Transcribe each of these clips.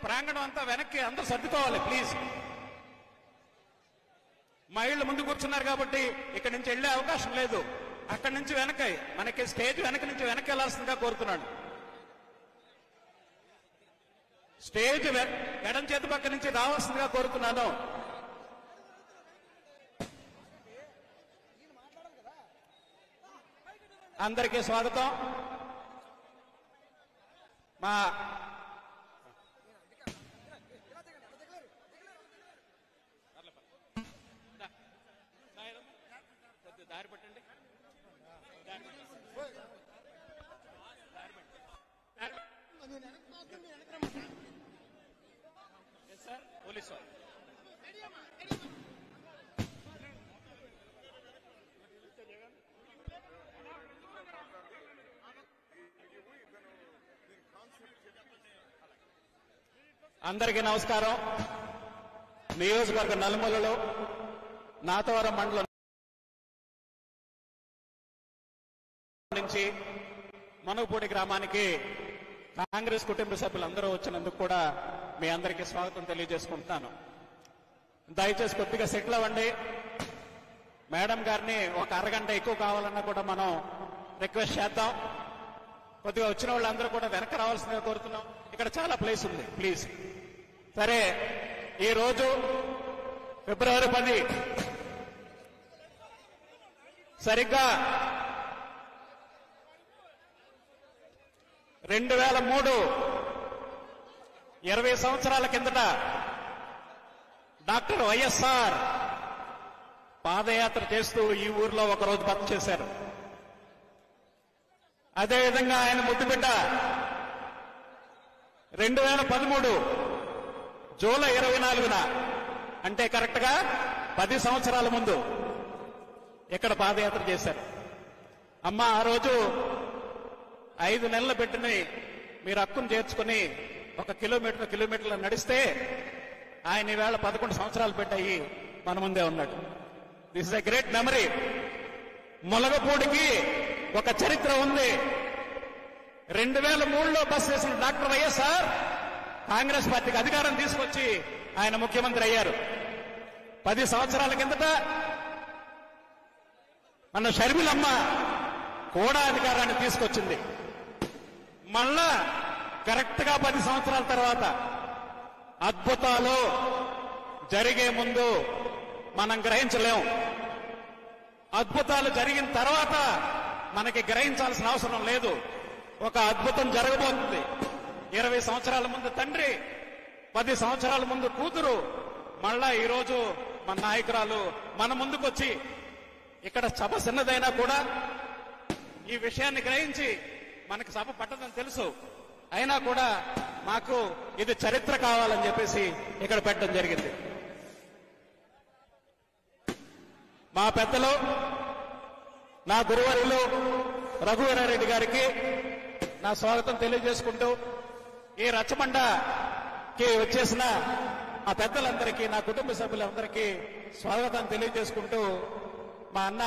ప్రాంగణం అంతా వెనక్కి అందరూ సర్దుకోవాలి ప్లీజ్. మహిళలు ముందు కూర్చున్నారు కాబట్టి ఇక్కడి నుంచి వెళ్లే అవకాశం లేదు. అక్కడి నుంచి వెనక మనకి స్టేజ్ వెనక నుంచి వెనక్కి వెళ్లాల్సిందిగా కోరుతున్నాను. స్టేజ్ ఎడం చేతి పక్క నుంచి రావాల్సిందిగా కోరుతున్నాను. అందరికీ స్వాగతం. మా దారి పట్టండి. సార్ పోలీసు అందరికీ నమస్కారం. నియోజకవర్గ నలుమూలలో నాతవరం మండలం నుంచి మనుపూడి గ్రామానికి కాంగ్రెస్ కుటుంబ సభ్యులందరూ వచ్చినందుకు కూడా మీ అందరికీ స్వాగతం తెలియజేసుకుంటున్నాను. దయచేసి కొద్దిగా సెటిల్ అవ్వండి. మేడం గారిని ఒక అరగంట ఎక్కువ కావాలన్నా కూడా మనం రిక్వెస్ట్ చేద్దాం. కొద్దిగా వచ్చిన వాళ్ళందరూ కూడా వెనక రావాల్సిందిగా కోరుతున్నాం. ఇక్కడ చాలా ప్లేస్ ఉంది ప్లీజ్. సరే, ఈరోజు ఫిబ్రవరి 10 సరిగ్గా 2003 20 సంవత్సరాల కిందట డాక్టర్ వైఎస్ఆర్ పాదయాత్ర చేస్తూ ఈ ఊర్లో ఒకరోజు బస చేశారు. అదేవిధంగా ఆయన ముద్దుబిడ్డ 2013 జూలై 24న అంటే కరెక్ట్ గా 10 సంవత్సరాల ముందు ఇక్కడ పాదయాత్ర చేశారు. అమ్మ ఆ రోజు 5 నెలల బిడ్డని మీరు హక్కును చేర్చుకుని 1 కిలోమీటర్లు నడిస్తే ఆయన ఈవేళ 11 సంవత్సరాలు పెట్టాయి మన ముందే ఉన్నాడు. This is a great memory. ములగపూడికి ఒక చరిత్ర ఉంది. 2003లో బస్ చేసిన డాక్టర్ వైఎస్ఆర్ కాంగ్రెస్ పార్టీకి అధికారం తీసుకొచ్చి ఆయన ముఖ్యమంత్రి అయ్యారు. 10 సంవత్సరాల కిందట మన షర్మిలమ్మ కూడా అధికారాన్ని తీసుకొచ్చింది. మళ్ళా కరెక్ట్ గా 10 సంవత్సరాల తర్వాత అద్భుతాలు జరిగే ముందు మనం గ్రహించలేం. అద్భుతాలు జరిగిన తర్వాత మనకి గ్రహించాల్సిన అవసరం లేదు. ఒక అద్భుతం జరగబోతుంది. 20 సంవత్సరాల ముందు తండ్రి, 10 సంవత్సరాల ముందు కూతురు, మళ్ళా ఈరోజు మన నాయకురాలు మన ముందుకొచ్చి ఇక్కడ సభ చిన్నదైనా కూడా ఈ విషయాన్ని గ్రహించి మనకి సభ పట్టదని తెలుసు, అయినా కూడా మాకు ఇది చరిత్ర కావాలని చెప్పేసి ఇక్కడ పెట్టడం జరిగింది. మా పెద్దలు, నా గురువర్యులు రఘువీరారెడ్డి గారికి నా స్వాగతం తెలియజేసుకుంటూ, ఈ రచ్చబండకి వచ్చేసిన ఆ పెద్దలందరికీ, నా కుటుంబ సభ్యులందరికీ స్వాగతం తెలియజేసుకుంటూ, మా అన్న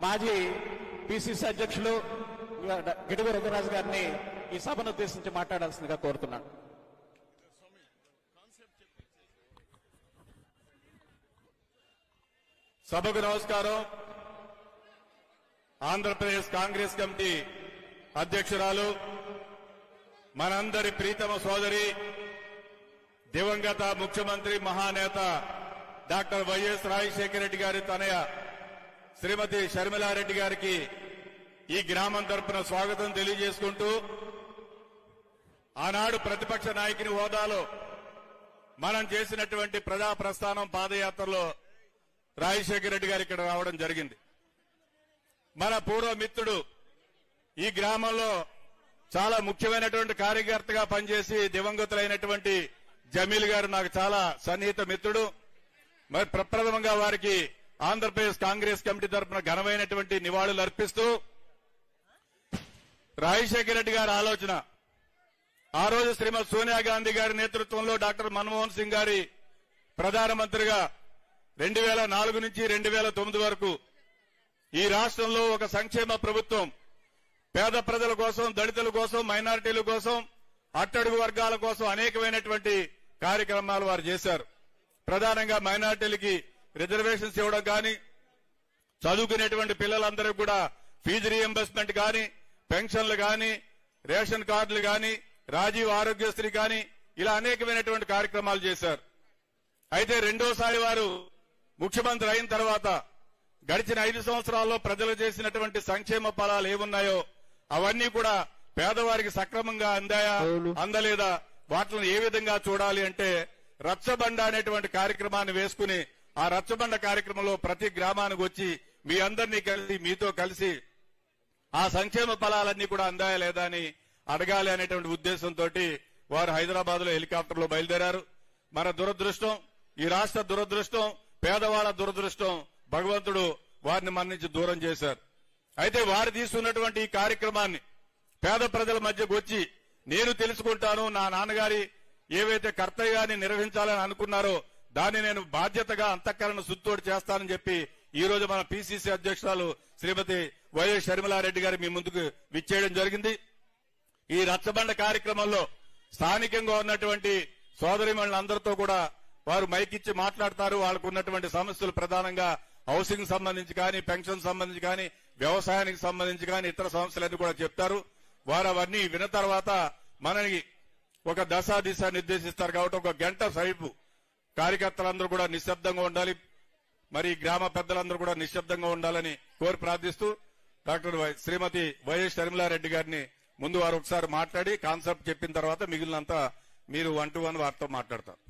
మాజీ పిసిసి అధ్యక్షులు గిడుగు రఘురాజు గారిని ఈ సభను ఉద్దేశించి మాట్లాడాల్సిందిగా కోరుతున్నాను. సభకు నమస్కారం. ఆంధ్రప్రదేశ్ కాంగ్రెస్ కమిటీ అధ్యక్షురాలు, మనందరి ప్రీతమ సోదరి, దివంగత ముఖ్యమంత్రి మహానేత డాక్టర్ వైఎస్ రాజశేఖర రెడ్డి గారి తనయ శ్రీమతి షర్మిలారెడ్డి గారికి ఈ గ్రామం తరపున స్వాగతం తెలియజేసుకుంటూ, ఆనాడు ప్రతిపక్ష నాయకుని హోదాలో మనం చేసినటువంటి ప్రజా ప్రస్థానం పాదయాత్రలో రాజశేఖర రెడ్డి గారు ఇక్కడ రావడం జరిగింది. మన పూర్వ మిత్రుడు, ఈ గ్రామంలో చాలా ముఖ్యమైనటువంటి కార్యకర్తగా పనిచేసి దివంగతులైనటువంటి జమీల్ గారు నాకు చాలా సన్నిహిత మిత్రుడు. మరి ప్రప్రథమంగా వారికి ఆంధ్రప్రదేశ్ కాంగ్రెస్ కమిటీ తరఫున ఘనమైనటువంటి నివాళులు అర్పిస్తూ, రాజశేఖర రెడ్డి గారి ఆలోచన, ఆ రోజు శ్రీమతి సోనియా గాంధీ గారి నేతృత్వంలో డాక్టర్ మన్మోహన్ సింగ్ గారి ప్రధానమంత్రిగా 2004 నుంచి 2009 వరకు ఈ రాష్ట్రంలో ఒక సంక్షేమ ప్రభుత్వం, పేద ప్రజల కోసం, దళితుల కోసం, మైనారిటీల కోసం, అట్టడుగు వర్గాల కోసం అనేకమైనటువంటి కార్యక్రమాలు వారు చేశారు. ప్రధానంగా మైనార్టీలకి రిజర్వేషన్స్ ఇవ్వడం కానీ, చదువుకునేటువంటి పిల్లలందరికీ కూడా ఫీజు రీఎంబర్స్మెంట్ కానీ, పెన్షన్లు కానీ, రేషన్ కార్డులు కానీ, రాజీవ్ ఆరోగ్యశ్రీ కానీ, ఇలా అనేకమైనటువంటి కార్యక్రమాలు చేశారు. అయితే రెండోసారి వారు ముఖ్యమంత్రి అయిన తర్వాత గడిచిన 5 సంవత్సరాల్లో ప్రజలు చేసినటువంటి సంక్షేమ ఫలాలు ఏమున్నాయో అవన్నీ కూడా పేదవారికి సక్రమంగా అందాయా అందలేదా, వాటిని ఏ విధంగా చూడాలి అంటే రచ్చబండ అనేటువంటి కార్యక్రమాన్ని వేసుకుని ఆ రచ్చబండ కార్యక్రమంలో ప్రతి గ్రామానికి వచ్చి మీ అందరినీ కలిసి మీతో కలిసి ఆ సంక్షేమ ఫలాలన్నీ కూడా అందాయా లేదా అని అడగాలి అనేటువంటి ఉద్దేశంతో వారు హైదరాబాద్ లో హెలికాప్టర్ లో బయలుదేరారు. మన దురదృష్టం, ఈ రాష్ట్ర దురదృష్టం, పేదవాళ్ల దురదృష్టం, భగవంతుడు వారిని మన నుంచి దూరం చేశారు. అయితే వారు తీసుకున్నటువంటి ఈ కార్యక్రమాన్ని పేద ప్రజల మధ్యకు వచ్చి నేను తెలుసుకుంటాను, నా నాన్నగారి ఏవైతే కర్తవ్యాన్ని నిర్వహించాలని అనుకున్నారో దాన్ని నేను బాధ్యతగా అంతఃకరణ శుద్ధితోటి చేస్తానని చెప్పి ఈ రోజు మన పిసిసి అధ్యక్షురాలు శ్రీమతి వైఎస్ షర్మిలారెడ్డి గారు మీ ముందుకు విచ్చేయడం జరిగింది. ఈ రచ్చబండ కార్యక్రమంలో స్థానికంగా ఉన్నటువంటి సోదరిమణులందరితో కూడా వారు మైకిచ్చి మాట్లాడతారు. వాళ్ళకు ఉన్నటువంటి సమస్యలు ప్రధానంగా హౌసింగ్ సంబంధించి కానీ, పెన్షన్ సంబంధించి కానీ, వ్యవసాయానికి సంబంధించి కానీ, ఇతర సమస్యలన్నీ కూడా చెప్తారు. వారు అవన్నీ విన్న తర్వాత మనకి ఒక దిశ నిర్దేశిస్తారు. కాబట్టి ఒక గంట సేపు కార్యకర్తలందరూ కూడా నిశ్శబ్దంగా ఉండాలి, మరి గ్రామ పెద్దలందరూ కూడా నిశ్శబ్దంగా ఉండాలని కోరి ప్రార్థిస్తూ డాక్టర్ శ్రీమతి వైఎస్ షర్మిలారెడ్డి గారిని ముందు వారు ఒకసారి మాట్లాడి కాన్సెప్ట్ చెప్పిన తర్వాత మిగిలినంతా మీరు 1-to-1 వారితో మాట్లాడతారు.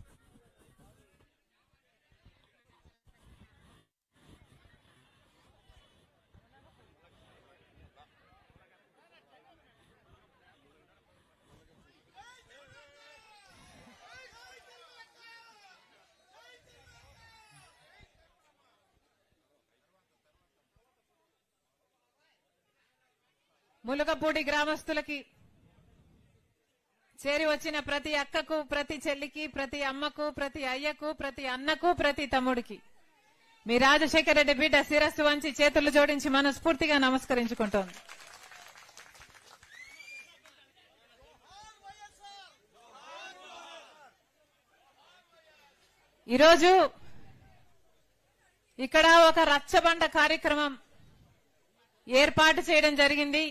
ములగపూడి గ్రామస్తులకి, చేరి వచ్చిన ప్రతి అక్కకు, ప్రతి చెల్లికి, ప్రతి అమ్మకు, ప్రతి అయ్యకు, ప్రతి అన్నకు, ప్రతి తమ్ముడికి మీ రాజశేఖర రెడ్డి బిడ్డ శిరస్సు వంచి చేతులు జోడించి మనస్ఫూర్తిగా నమస్కరించుకుంటోంది. ఈరోజు ఇక్కడ ఒక రచ్చబండ కార్యక్రమం ఏర్పాటు చేయడం జరిగింది.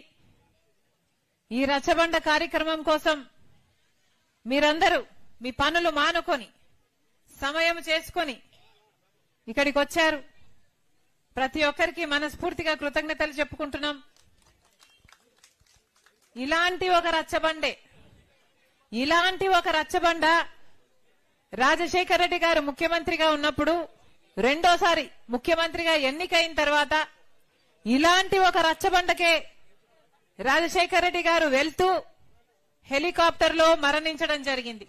ఈ రచ్చబండ కార్యక్రమం కోసం మీరందరూ మీ పనులు మానుకొని సమయం చేసుకొని ఇక్కడికి వచ్చారు. ప్రతి ఒక్కరికి మనస్ఫూర్తిగా కృతజ్ఞతలు చెప్పుకుంటున్నాం. ఇలాంటి ఒక రచ్చబండ రాజశేఖర రెడ్డి గారు ముఖ్యమంత్రిగా ఉన్నప్పుడు, రెండోసారి ముఖ్యమంత్రిగా ఎన్నికైన తర్వాత ఇలాంటి ఒక రచ్చబండకే రాజశేఖర రెడ్డి గారు వెళ్తూ హెలికాప్టర్ లో మరణించడం జరిగింది.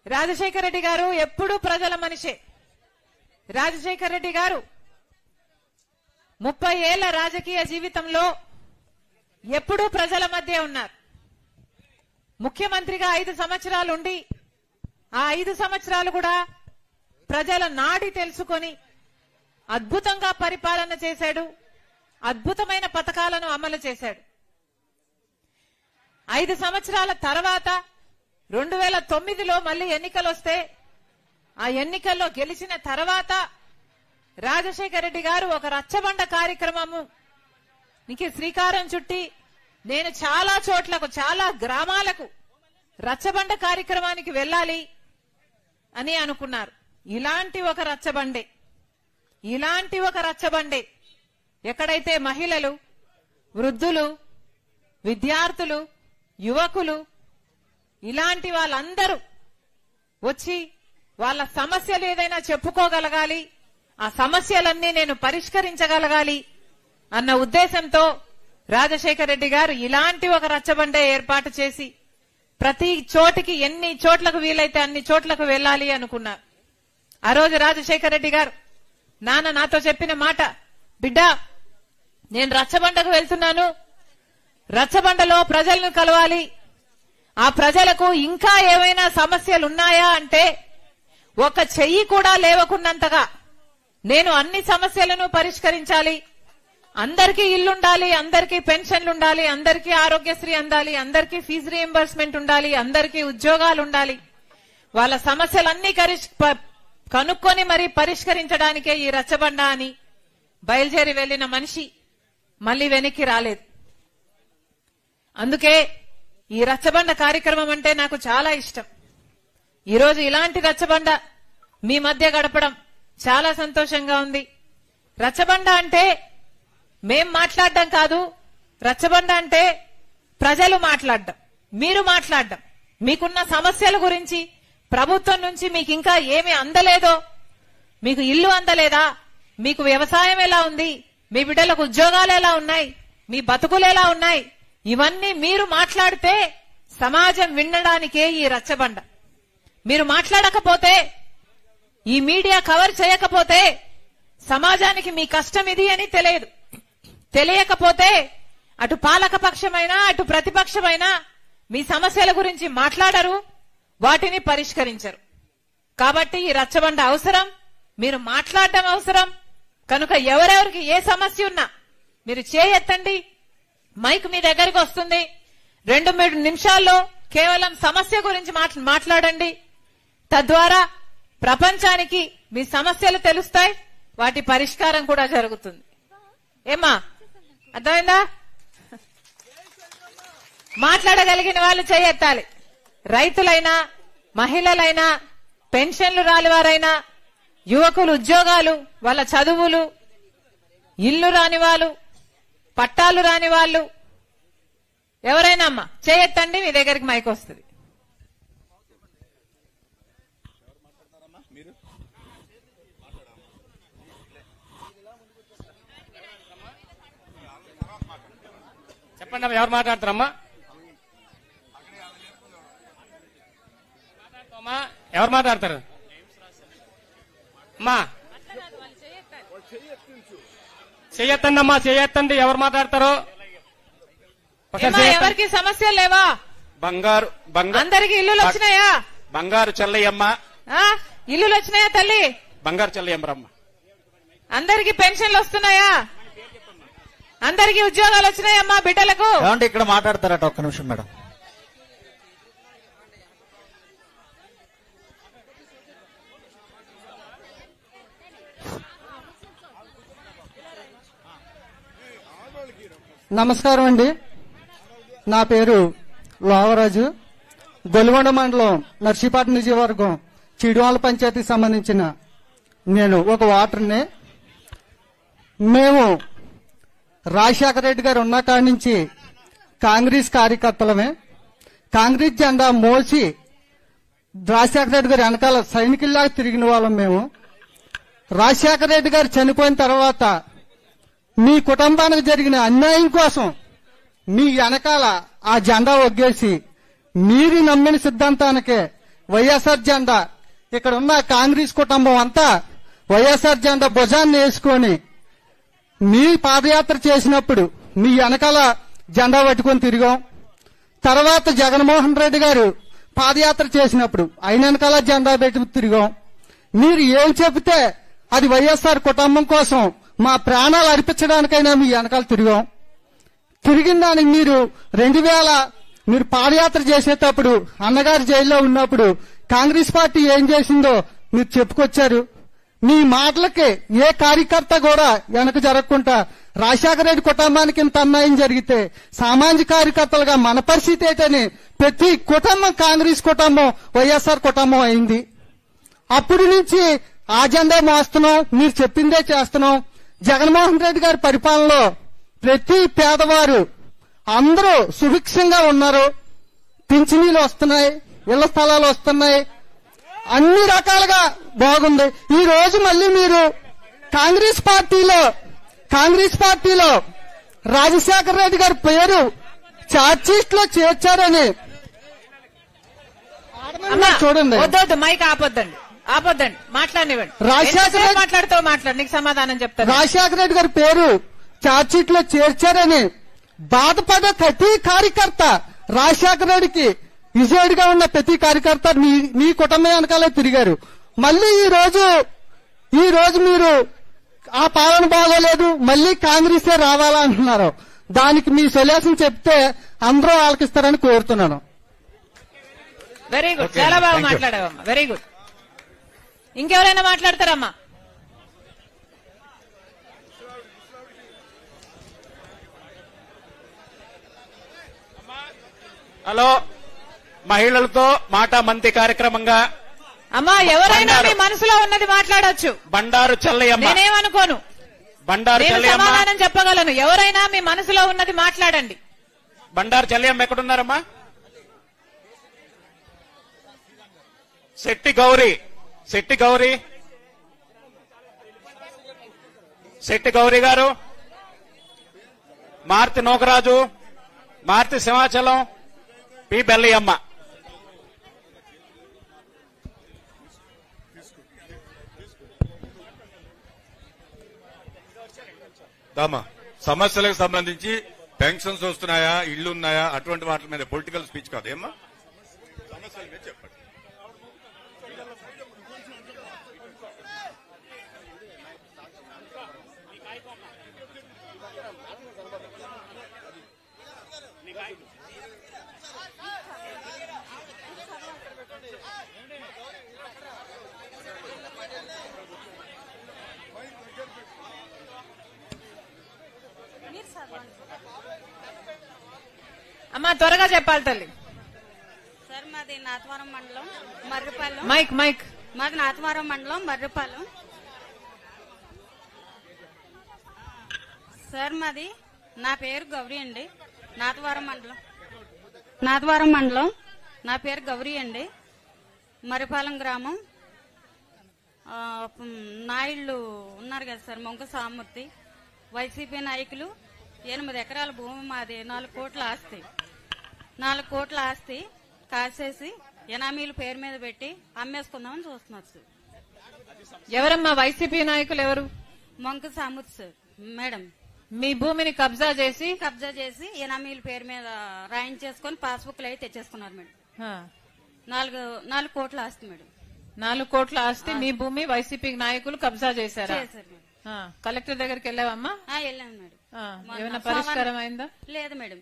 రాజశేఖర రెడ్డి గారు ఎప్పుడూ ప్రజల మనిషే. రాజశేఖర రెడ్డి గారు 30 ఏళ్ల రాజకీయ జీవితంలో ఎప్పుడూ ప్రజల మధ్య ఉన్నారు. ముఖ్యమంత్రిగా 5 సంవత్సరాలు ఉండి ఆ 5 సంవత్సరాలు కూడా ప్రజల నాడి తెలుసుకొని అద్భుతంగా పరిపాలన చేశాడు. అద్భుతమైన పథకాలను అమలు చేశాడు. 5 సంవత్సరాల తర్వాత 2009లో మళ్లీ ఎన్నికలు వస్తే ఆ ఎన్నికల్లో గెలిచిన తర్వాత రాజశేఖర రెడ్డి గారు ఒక రచ్చబండ కార్యక్రమము నీకు శ్రీకారం చుట్టి నేను చాలా చోట్లకు, చాలా గ్రామాలకు రచ్చబండ కార్యక్రమానికి వెళ్ళాలి అని అనుకున్నారు. ఇలాంటి ఒక రచ్చబండే ఎక్కడైతే మహిళలు, వృద్ధులు, విద్యార్థులు, యువకులు ఇలాంటి వాళ్ళందరూ వచ్చి వాళ్ళ సమస్యలు ఏదైనా చెప్పుకోగలగాలి, ఆ సమస్యలన్నీ నేను పరిష్కరించగలగాలి అన్న ఉద్దేశంతో రాజశేఖర రెడ్డి గారు ఇలాంటి ఒక రచ్చబండే ఏర్పాటు చేసి ప్రతి చోటికి ఎన్ని చోట్లకు వీలైతే అన్ని చోట్లకు వెళ్లాలి అనుకున్నారు. ఆ రోజు రాజశేఖర రెడ్డి గారు నాన్న నాతో చెప్పిన మాట, బిడ్డా నేను రచ్చబండకు వెళ్తున్నాను, రచ్చబండలో ప్రజలను కలవాలి, ఆ ప్రజలకు ఇంకా ఏమైనా సమస్యలు ఉన్నాయా అంటే ఒక చెయ్యి కూడా లేవకున్నంతగా నేను అన్ని సమస్యలను పరిష్కరించాలి, అందరికీ ఇల్లు ఉండాలి, అందరికీ పెన్షన్లు ఉండాలి, అందరికీ ఆరోగ్యశ్రీ అందాలి, అందరికీ ఫీజు రీఎంబర్స్మెంట్ ఉండాలి, అందరికీ ఉద్యోగాలు ఉండాలి, వాళ్ళ సమస్యలన్నీ కనుక్కొని మరి పరిష్కరించడానికే ఈ రచ్చబండ అని బయలుదేరి వెళ్లిన మనిషి మళ్లీ వెనక్కి రాలేదు. అందుకే ఈ రచ్చబండ కార్యక్రమం అంటే నాకు చాలా ఇష్టం. ఈరోజు ఇలాంటి రచ్చబండ మీ మధ్య గడపడం చాలా సంతోషంగా ఉంది. రచ్చబండ అంటే మేం మాట్లాడడం కాదు, రచ్చబండ అంటే ప్రజలు మాట్లాడడం, మీరు మాట్లాడడం, మీకున్న సమస్యల గురించి, ప్రభుత్వం నుంచి మీకు ఇంకా ఏమి అందలేదో, మీకు ఇల్లు అందలేదా, మీకు వ్యవసాయం ఎలా ఉంది, మీ బిడ్డలకు ఉద్యోగాలు ఎలా ఉన్నాయి, మీ బతుకులు ఎలా ఉన్నాయి, ఇవన్నీ మీరు మాట్లాడితే సమాజం వినడానికే ఈ రచ్చబండ. మీరు మాట్లాడకపోతే, ఈ మీడియా కవర్ చేయకపోతే సమాజానికి మీ కష్టం ఇది అని తెలియదు. తెలియకపోతే అటు పాలక పక్షమైనా అటు ప్రతిపక్షమైనా మీ సమస్యల గురించి మాట్లాడరు, వాటిని పరిష్కరించరు. కాబట్టి ఈ రచ్చబండ అవసరం, మీరు మాట్లాడడం అవసరం. కనుక ఎవరెవరికి ఏ సమస్య ఉన్నా మీరు చేయెత్తండి, మైక్ మీ దగ్గరికి వస్తుంది. 2-3 నిమిషాల్లో కేవలం సమస్య గురించి మాట్లాడండి. తద్వారా ప్రపంచానికి మీ సమస్యలు తెలుస్తాయి, వాటి పరిష్కారం కూడా జరుగుతుంది. ఏమా అర్థమైందా? మాట్లాడగలిగిన వాళ్ళు చేయెత్తాలి. రైతులైనా, మహిళలైనా, పెన్షన్లు రాని వారైనా, యువకులు ఉద్యోగాలు, వాళ్ళ చదువులు, ఇల్లు రాని వాళ్ళు, పట్టాలు రాని వాళ్ళు ఎవరైనా అమ్మా చేయెత్తండి, మీ దగ్గరికి మైక్ వస్తుంది. చెప్పండి అమ్మా, ఎవరు మాట్లాడతారమ్మా? ఎవరు మాట్లాడతారు అమ్మా? చెయ్యొత్తండి అమ్మా, చెయ్యొత్తండి. ఎవరు మాట్లాడతారు? ఎవరికి సమస్యలు లేవా? బంగారు అందరికి ఇల్లులు వచ్చినాయా? బంగారు చెల్లయ్యమ్మ ఇల్లులు వచ్చినాయా తల్లి? బంగారు చెల్లయ్యమ్మ. అందరికి పెన్షన్లు వస్తున్నాయా? అందరికి ఉద్యోగాలు వచ్చినాయమ్మా బిడ్డలకు? ఏమంటే ఇక్కడ మాట్లాడతారట, ఒక్క నిమిషం మేడం. నమస్కారం అండి, నా పేరు లోవరాజు. గొలుగొండ మండలం నర్సీపట్నం నియోజకవర్గం చిడివాళ్ళ పంచాయతీకి సంబంధించిన నేను ఒక ఓటర్ని. మేము రాజశేఖర రెడ్డి గారు ఉన్న కాడి నుంచి కాంగ్రెస్ కార్యకర్తలమే. కాంగ్రెస్ జెండా మోసి రాజశేఖర రెడ్డి గారు వెనకాల సైనికుల్లాగా తిరిగిన వాళ్ళం మేము. రాజశేఖర రెడ్డి గారు చనిపోయిన తర్వాత మీ కుటుంబానికి జరిగిన అన్యాయం కోసం మీ వెనకాల ఆ జెండా ఒగ్గేసి మీరు నమ్మిన సిద్ధాంతానికే వైఎస్ఆర్ జెండా, ఇక్కడ ఉన్న కాంగ్రెస్ కుటుంబం అంతా వైఎస్ఆర్ జెండా భుజాన్ని వేసుకొని మీ పాదయాత్ర చేసినప్పుడు మీ వెనకాల జెండా పట్టుకొని తిరిగాం. తర్వాత జగన్మోహన్ రెడ్డి గారు పాదయాత్ర చేసినప్పుడు ఆయన వెనకాల జెండా పెట్టి తిరిగాం. మీరు ఏం చెబితే అది వైఎస్ఆర్ కుటుంబం కోసం మా ప్రాణాలు అర్పించడానికైనా మీ వెనకాల తిరిగాం. తిరిగిన దానికి మీరు 2000 మీరు పాదయాత్ర చేసేటప్పుడు అన్నగారు జైల్లో ఉన్నప్పుడు కాంగ్రెస్ పార్టీ ఏం చేసిందో మీరు చెప్పుకొచ్చారు. మీ మాటలకి ఏ కార్యకర్త కూడా వెనక జరగకుండా రాజశేఖర రెడ్డి కుటుంబానికి ఇంత అన్యాయం జరిగితే సామాజిక కార్యకర్తలుగా మన పరిస్థితి ఏంటని ప్రతి కుటుంబం కాంగ్రెస్ కుటుంబం వైఎస్ఆర్ కుటుంబం అయింది. అప్పటి నుంచి ఆ జెండా మోస్తున్నాం, మీరు చెప్పిందే చేస్తున్నాం. జగన్మోహన్ రెడ్డి గారి పరిపాలనలో ప్రతి పేదవారు అందరూ సుభిక్షంగా ఉన్నారు. పింఛనీలు వస్తున్నాయి, ఇళ్ల స్థలాలు వస్తున్నాయి, అన్ని రకాలుగా బాగుంది. ఈ రోజు మళ్ళీ మీరు కాంగ్రెస్ పార్టీలో రాజశేఖర రెడ్డి గారి పేరు ఛార్జ్షీట్ లో చేర్చారని చూడండి. వద్దొద్దు, మైక్ ఆపొద్దండి, మాట్లాడినివ్వండి. మాట్లాడు, నీకు సమాధానం చెప్తాను. రాజశేఖర రెడ్డి గారి పేరు ఛార్జ్షీట్ లో చేర్చారని బాధపడే ప్రతి కార్యకర్త, రాజశేఖర రెడ్డికి విజయుడిగా ఉన్న ప్రతి కార్యకర్త మీ కుటుంబం వెనకాలే తిరిగారు. మళ్ళీ ఈ రోజు మీరు ఆ పాలన బాగోలేదు, మళ్ళీ కాంగ్రెస్ రావాలా అంటున్నారు. దానికి మీ సొల్యూషన్ చెప్తే అందరూ ఆలకిస్తారని కోరుతున్నాను. వెరీ గుడ్, చాలా బాగా మాట్లాడావమ్మా, వెరీ గుడ్. ఇంకెవరైనా మాట్లాడతారమ్మా? హలో, మహిళలతో మాట మంతి కార్యక్రమంగా అమ్మా, ఎవరైనా మీ మనసులో ఉన్నది మాట్లాడొచ్చు. బండారు చెల్లయ్యమ్మ, నేనేమనుకోను, బండారు నేను చెల్లయ్యమ్మ, సమాధానం చెప్పగలను. ఎవరైనా మీ మనసులో ఉన్నది మాట్లాడండి. బండారు చెల్లయ్యమ్మ ఎక్కడున్నారమ్మా? శెట్టి గౌరీ, శెట్టి గౌరీ, శెట్టి గౌరీ గారు, మార్తి నూకరాజు, మార్తి సింహాచలం, పి బెల్లయ్యమ్మ. దామా సమస్యలకు సంబంధించి పెన్షన్స్ వస్తున్నాయా, ఇళ్లు ఉన్నాయా, అటువంటి వాటి మీద పొలిటికల్ స్పీచ్ కాదు ఏమ్మా, సమస్యల మీద చెప్పండి. అమ్మా త్వరగా చెప్పాలి తల్లి. సార్ మాది నాతవరం మండలం మర్రిపాలెం. Mic mic. మాది నాతవరం మండలం మర్రిపాలెం. సార్ మాది, నా పేరు గౌరీ అండి. నాతవరం మండలం నా పేరు గౌరీ అండి. మర్రిపాలెం గ్రామం. నాయుళ్ళు ఉన్నారు కదా సార్, మొంక సామూర్తి, వైసీపీ నాయకులు. 8 ఎకరాల భూమి మాది, 4 కోట్ల ఆస్తి. 4 కోట్ల ఆస్తి కాసేసి ఎనామీల పేరు మీద పెట్టి అమ్మేసుకుందామని చూస్తున్నారు సార్. ఎవరమ్మా వైసీపీ నాయకులు? ఎవరు? మొంక సామూర్తి సార్ మేడం. మీ భూమిని కబ్జా చేసి ఎనామీల పేరు మీద రాయించేసుకొని పాస్బుక్లు అయితే తెచ్చేసుకున్నారు మేడం. ఆ, 4 కోట్ల ఆస్తి మేడం. 4 కోట్ల ఆస్తి మీ భూమి వైసీపీ నాయకులు కబ్జా చేశారా? చేశారు మేడం. కలెక్టర్ దగ్గరికి వెళ్ళావమ్మా? వెళ్ళాను మేడం. ఏమైనా పరిష్కారం అయిందా? లేదు మేడం,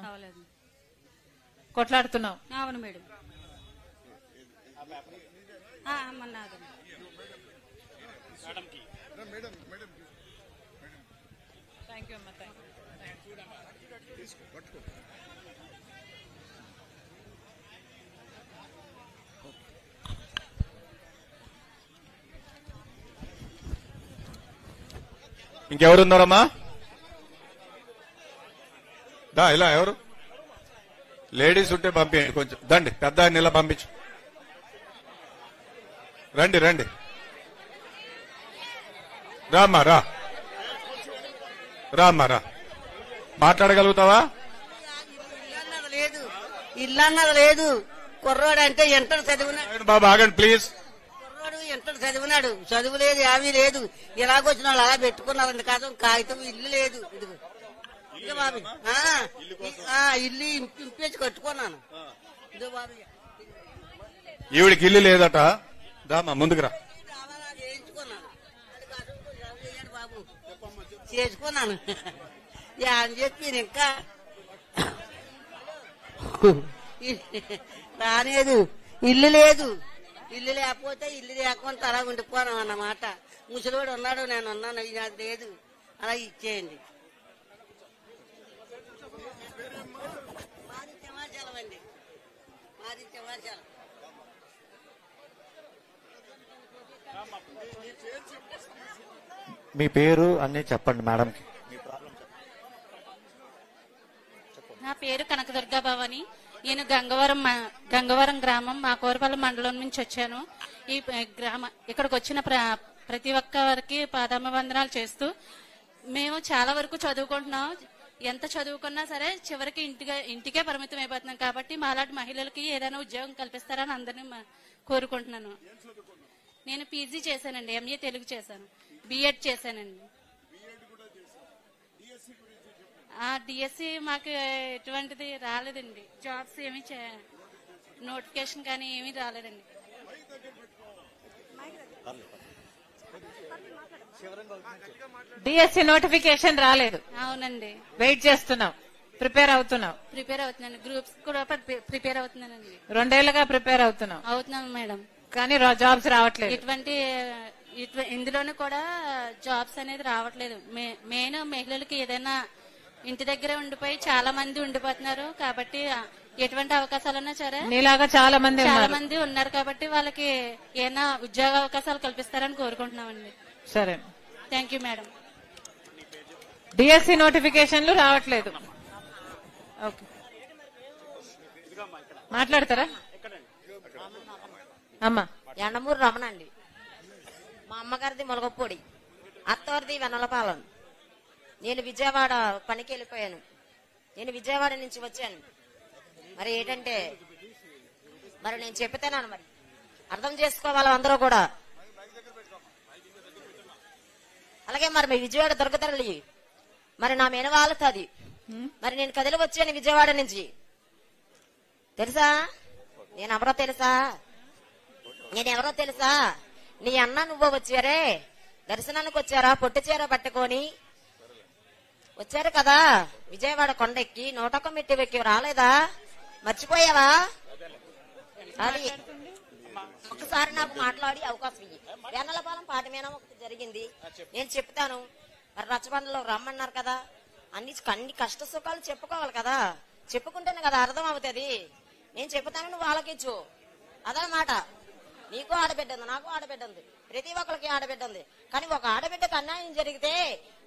అవలేదు. కొట్లాడుతున్నావు? అవును మేడం. అమ్మన్నాడు. థ్యాంక్ యూ అమ్మా, థ్యాంక్ యూ. ఇంకెవరున్నారమ్మా? దా ఇలా ఎవరు లేడీస్ ఉంటే పంపించండి, కొంచెం దండి, పెద్ద ఆయన ఇలా పంపించు. రండి రండి, రామ్మా రా, రామ్మా రా. మాట్లాడగలుగుతావా? ఇల్లు అన్నది లేదు. కుర్రోడు అంటే ఎంటర్ చదివినాడు బాబు, ఆగండి ప్లీజ్. కుర్రోడు ఎంటర్ చదివినాడు, చదువు లేదు, ఏమీ లేదు. ఇలాగొచ్చిన వాళ్ళు అలా పెట్టుకున్నారండి కాదు, కాగితం ఇల్లు లేదు. ఇదిగో ఇదిగో బాబు, ఇల్లు ఇంపేసి కట్టుకున్నాను. ఇదిగో బాబు, ఈవిడికి ఇల్లు లేదట. దామా ముందుకు రా. చేయించుకున్నాను బాబు, చేసుకున్నాను అని చెప్పి ఇంకా రాలేదు. ఇల్లు లేదు, ఇల్లు లేకపోతే ఇల్లు లేకుండా అలా ఉండిపోను అన్నమాట. ముసలివాడు ఉన్నాడు, నేను ఉన్నాను, నాకు లేదు, అలా ఇచ్చేయండి. మాది సింహాచలం అండి, మాది సింహాచలం. మీ పేరు అన్ని చెప్పండి మేడంకి. నా పేరు కనకదుర్గా భవాని. నేను గంగవరం గ్రామం మాకోరపల్లి మండలం నుంచి వచ్చాను. ఈ ఇక్కడికి వచ్చిన ప్రతి ఒక్కరికి పాదాభివందనాలు చేస్తూ, మేము చాలా వరకు చదువుకుంటున్నాం. ఎంత చదువుకున్నా సరే చివరికి ఇంటికే పరిమితం అయిపోతున్నాం. కాబట్టి మాలాంటి మహిళలకి ఏదైనా ఉద్యోగం కల్పిస్తారని అందరినీ కోరుకుంటున్నాను. నేను పీజీ చేశానండి, ఎంఏ తెలుగు చేశాను, బిఎడ్ చేశానండి. డిఎస్సి మాకు ఎటువంటిది రాలేదండి. జాబ్స్ ఏమి నోటిఫికేషన్ కానీ ఏమీ రాలేదండి. డిఎస్సి నోటిఫికేషన్ రాలేదు. అవునండి. వెయిట్ చేస్తున్నావు, ప్రిపేర్ అవుతున్నావు. ప్రిపేర్ అవుతున్నాను, గ్రూప్స్ కూడా ప్రిపేర్ అవుతున్నానండి. 2 ఏళ్లుగా ప్రిపేర్ అవుతున్నావు. అవుతున్నాను మేడం. కానీ జాబ్స్ రావట్లేదు. ఇందులోనూ కూడా జాబ్స్ అనేది రావట్లేదు. మెయిన్ మహిళలకి ఏదైనా ఇంటి దగ్గర ఉండిపోయి చాలా మంది ఉండిపోతున్నారు కాబట్టి ఎటువంటి అవకాశాలన్నా సరే నీలాగా చాలా మంది ఉన్నారు కాబట్టి వాళ్ళకి ఏమైనా ఉద్యోగ అవకాశాలు కల్పిస్తారని కోరుకుంటున్నామండి. సరే, థ్యాంక్ యూ మేడం. డిఎస్సి నోటిఫికేషన్లు రావట్లేదు. ఓకే, మాట్లాడతారా అమ్మా? ఎండమూరు రమణ అండి. మా అమ్మగారిది మొలగపొడి, అత్తవారిది వెన్నలపాలెం. నేను విజయవాడ పనికి వెళ్ళిపోయాను. నేను విజయవాడ నుంచి వచ్చాను. మరి ఏంటంటే మరి నేను చెప్తాను, మరి అర్థం చేసుకోవాలి అందరూ కూడా. అలాగే మరి మీ విజయవాడ దొరకతరలి మరి నా మెనవాళ్ళది. మరి నేను కదిలి వచ్చాను విజయవాడ నుంచి. తెలుసా నేనెవరో తెలుసా? నేనెవరో తెలుసా? నీ అన్న నువ్వు వచ్చారే, దర్శనానికి వచ్చారా? పొట్టు చీర పట్టుకొని వచ్చారు కదా విజయవాడ కొండెక్కి. 101 మెట్టు ఎక్కి రాలేదా? మర్చిపోయావా? అది ఒకసారి నాకు మాట్లాడి అవకాశం ఇయ్యి. వెన్నలపాలెం పాటమేనా ఒకటి జరిగింది, నేను చెప్తాను. మరి రచ్చబండలో రమ్మన్నారు కదా, అన్ని కష్ట సుఖాలు చెప్పుకోవాలి కదా. చెప్పుకుంటేనే కదా అర్థం అవుతుంది. నేను చెప్తాను, నువ్వు ఆలకించు. అదనమాట. నీకు ఆడబిడ్డ ఉంది, నాకు ఆడబిడ్డ ఉంది, ప్రతి ఒక్కరికి ఆడబిడ్డ ఉంది. కానీ ఒక ఆడబిడ్డకు అన్యాయం జరిగితే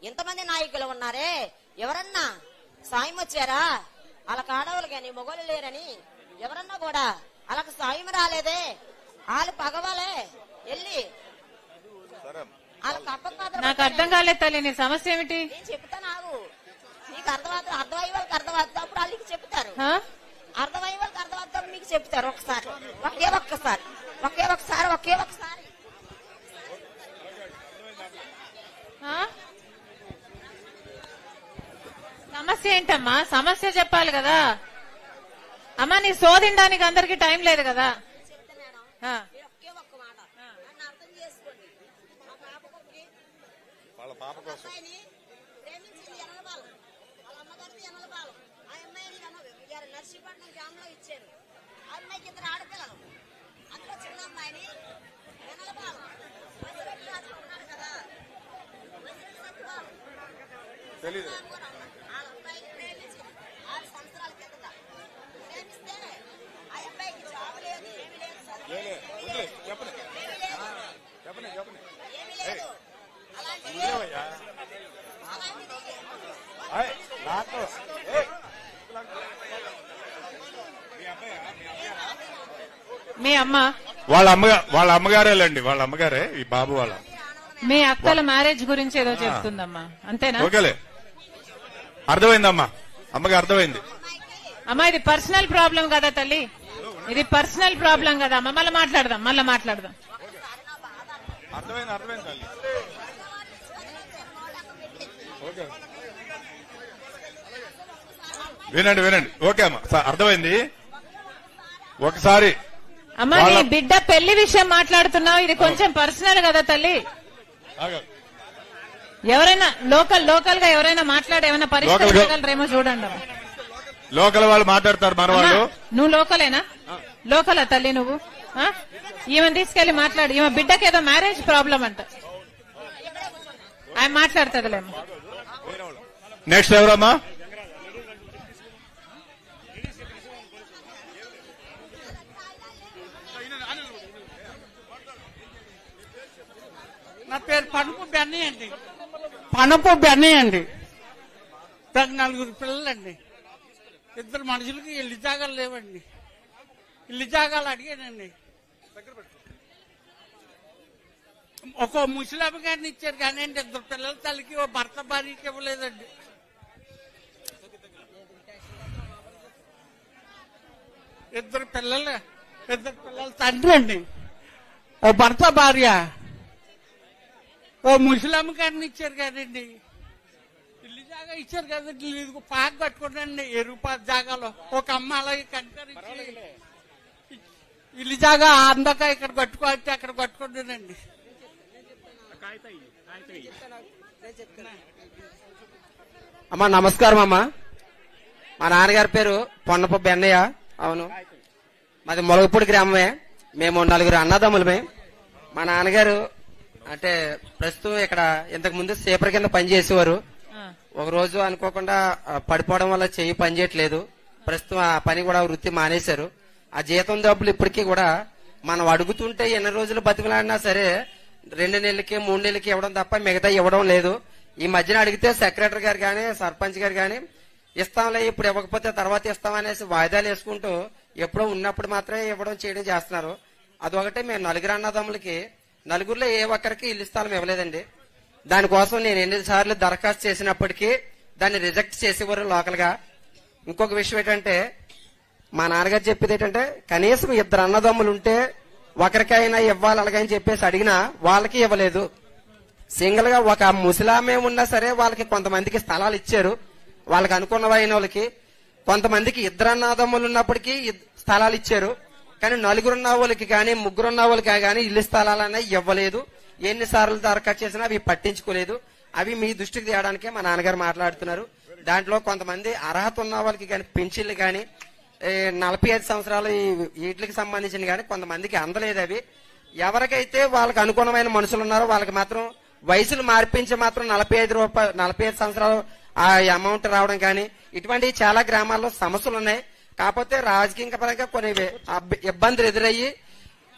ఎంతమంది నాయకులు ఉన్నారే, ఎవరన్నా సాయం వచ్చారా? వాళ్ళకి ఆడవాళ్ళు కానీ మొగోళ్ళు లేరని ఎవరన్నా కూడా వాళ్ళకి సాయం రాలేదే. వాళ్ళు పగవాలే వెళ్ళి వాళ్ళకి అప్పకాదు. నాకు అర్థం కాలేదు తల్లి, నీ సమస్య ఏమిటి? నేను చెప్తాను, ఆగు. నీకు అర్థమవుతుంది, అర్థమయ్యే వాళ్ళకి అర్థమవుతుంది, అప్పుడు వాళ్ళకి చెప్తారు. అర్థమయ్యే వాళ్ళకి అర్థమవుతుంది, మీకు చెప్తారు. ఒక్కసారి ఒకే ఒక్కసారి సమస్య ఏంటమ్మా? సమస్య చెప్పాలి కదా అమ్మా. నీ శోధించడానికి అందరికి టైం లేదు కదా. నర్సీపట్నం గ్రామంలో ఇచ్చారు. అమ్మాయికి 2 ఆడపిల్లలు, అందులో చిన్న అమ్మాయిని వెనలపాలెం ఉన్నారు కదా ఆ అబ్బాయిని ప్రేమించి 6 సంవత్సరాల కిందట ప్రేమిస్తే ఆ అబ్బాయికి జాబ్ లేదు, ఏమీ లేదు, ఏమీ లేదు. మీ అమ్మ వాళ్ళ అమ్మగారేలండి, వాళ్ళ అమ్మగారే ఈ బాబు వాళ్ళ. మీ అక్కల మ్యారేజ్ గురించి ఏదో చెప్తుందమ్మా, అంతేనా? ఓకేలే, అర్థమైందమ్మా, అమ్మకి అర్థమైంది. అమ్మా ఇది పర్సనల్ ప్రాబ్లం కదా తల్లి, ఇది పర్సనల్ ప్రాబ్లం కదా అమ్మ. మళ్ళీ మాట్లాడదాం. అర్థమైంది తల్లి. వినండి. ఓకే అమ్మా, అర్థమైంది. ఒకసారి అమ్మా నీ బిడ్డ పెళ్లి విషయం మాట్లాడుతున్నావు, ఇది కొంచెం పర్సనల్ కదా తల్లి. ఎవరైనా లోకల్ గా ఎవరైనా మాట్లాడి ఏమైనా పరిష్కరించగలరేమో చూడండి. లోకల్ వాళ్ళు మాట్లాడతారు మన వాళ్ళు. నువ్వు లోకలేనా? లోకలా తల్లి నువ్వు? ఈమెను తీసుకెళ్లి మాట్లాడు. ఈమె బిడ్డకి ఏదో మ్యారేజ్ ప్రాబ్లం అంట, ఆయన మాట్లాడుతుందిలేమో. నెక్స్ట్ ఎవరమ్మా? నా పేరు పనుపు బెన్నీ అండి. నాకు 4 పిల్లలండి. 2 మనుషులకి ఇల్లు జాగాలు లేవండి. ఇల్లు జాగాలు అడిగానండి. ఒక ముసలామ గారిని ఇచ్చారు కానీ 2 పిల్లల తల్లికి ఓ భర్త భార్యకి ఇవ్వలేదండి. ఇద్దరు పిల్లల తండ్రి అండి. ఓ భర్త భార్య ఓ ముసలామ గారిని ఇచ్చారు కదండి. ఇల్లు జాగా ఇచ్చారు కదండి. ఇదిగో పాక కట్టుకోండి ఎరుపా జాగాలో. ఒక అమ్మ అలాగే కనికరించి ఇల్లు జాగా అందాక ఇక్కడ కట్టుకోవచ్చు, అక్కడ కట్టుకుంటానండి. అమ్మా నమస్కారం అమ్మా. మా నాన్నగారి పేరు పొన్నప బెన్నయ్య. అవును, మాది మొలగపూడి గ్రామమే. మేము 4 అన్నదమ్ములమే. మా నాన్నగారు అంటే ప్రస్తుతం ఇక్కడ ఇంతకు ముందు సేపర్ కింద పనిచేసేవారు. ఒక రోజు అనుకోకుండా పడిపోవడం వల్ల చెయ్యి పనిచేయట్లేదు. ప్రస్తుతం ఆ పని కూడా వృత్తి మానేశారు. ఆ జీతం డబ్బులు ఇప్పటికీ కూడా మనం అడుగుతుంటే ఎన్ని రోజులు బతిమలాడినా సరే 2 నెలలకి 3 నెలలకి ఇవ్వడం తప్ప మిగతా ఇవ్వడం లేదు. ఈ మధ్యన అడిగితే సెక్రటరీ గారు గాని సర్పంచ్ గారు గాని ఇస్తాంలే ఇప్పుడు ఇవ్వకపోతే తర్వాత ఇస్తామనేసి వాయిదాలు వేసుకుంటూ ఎప్పుడో ఉన్నప్పుడు మాత్రమే ఇవ్వడం చేయడం చేస్తున్నారు. అదొకటే మేము 4 అన్నదమ్ములకి 4 ఏ ఒక్కరికి ఇల్లు స్థలం ఇవ్వలేదండి. దానికోసం నేను ఎన్నిసార్లు దరఖాస్తు చేసినప్పటికీ దాన్ని రిజెక్ట్ చేసేవారు లోకల్ గా. ఇంకొక విషయం ఏంటంటే మా నాన్నగారు చెప్పేది ఏంటంటే కనీసం 2 అన్నదమ్ములు ఉంటే ఒకరికైనా ఇవ్వాలి అలాగని చెప్పేసి అడిగినా వాళ్ళకి ఇవ్వలేదు. సింగిల్ గా ఒక ముసలామే ఉన్నా సరే వాళ్ళకి కొంతమందికి స్థలాలు ఇచ్చారు, వాళ్ళకి అనుకున్నవైన వాళ్ళకి. కొంతమందికి 2 అన్నదమ్ములు ఉన్నప్పటికీ స్థలాలు ఇచ్చారు. కానీ 4 ఉన్న వాళ్ళకి కానీ 3 ఉన్న వాళ్ళకి కానీ ఇల్లు స్థలాలనే ఇవ్వలేదు. ఎన్నిసార్లు దరఖాస్తు చేసినా అవి పట్టించుకోలేదు. అవి మీ దృష్టికి తేయడానికే మా నాన్నగారు మాట్లాడుతున్నారు. దాంట్లో కొంతమంది అర్హత ఉన్న వాళ్ళకి కానీ పెన్షన్లు కానీ 45 సంవత్సరాలు వీటికి సంబంధించిన కానీ కొంతమందికి అందలేదు. అవి ఎవరికైతే వాళ్ళకి అనుగుణమైన మనుషులు ఉన్నారో వాళ్ళకి మాత్రం వయసులు మార్పించి మాత్రం 45 సంవత్సరాలు ఆ అమౌంట్ రావడం కానీ ఇటువంటి చాలా గ్రామాల్లో సమస్యలు ఉన్నాయి. కాకపోతే రాజకీయ పరంగా కొన్ని ఇబ్బందులు ఎదురయ్యి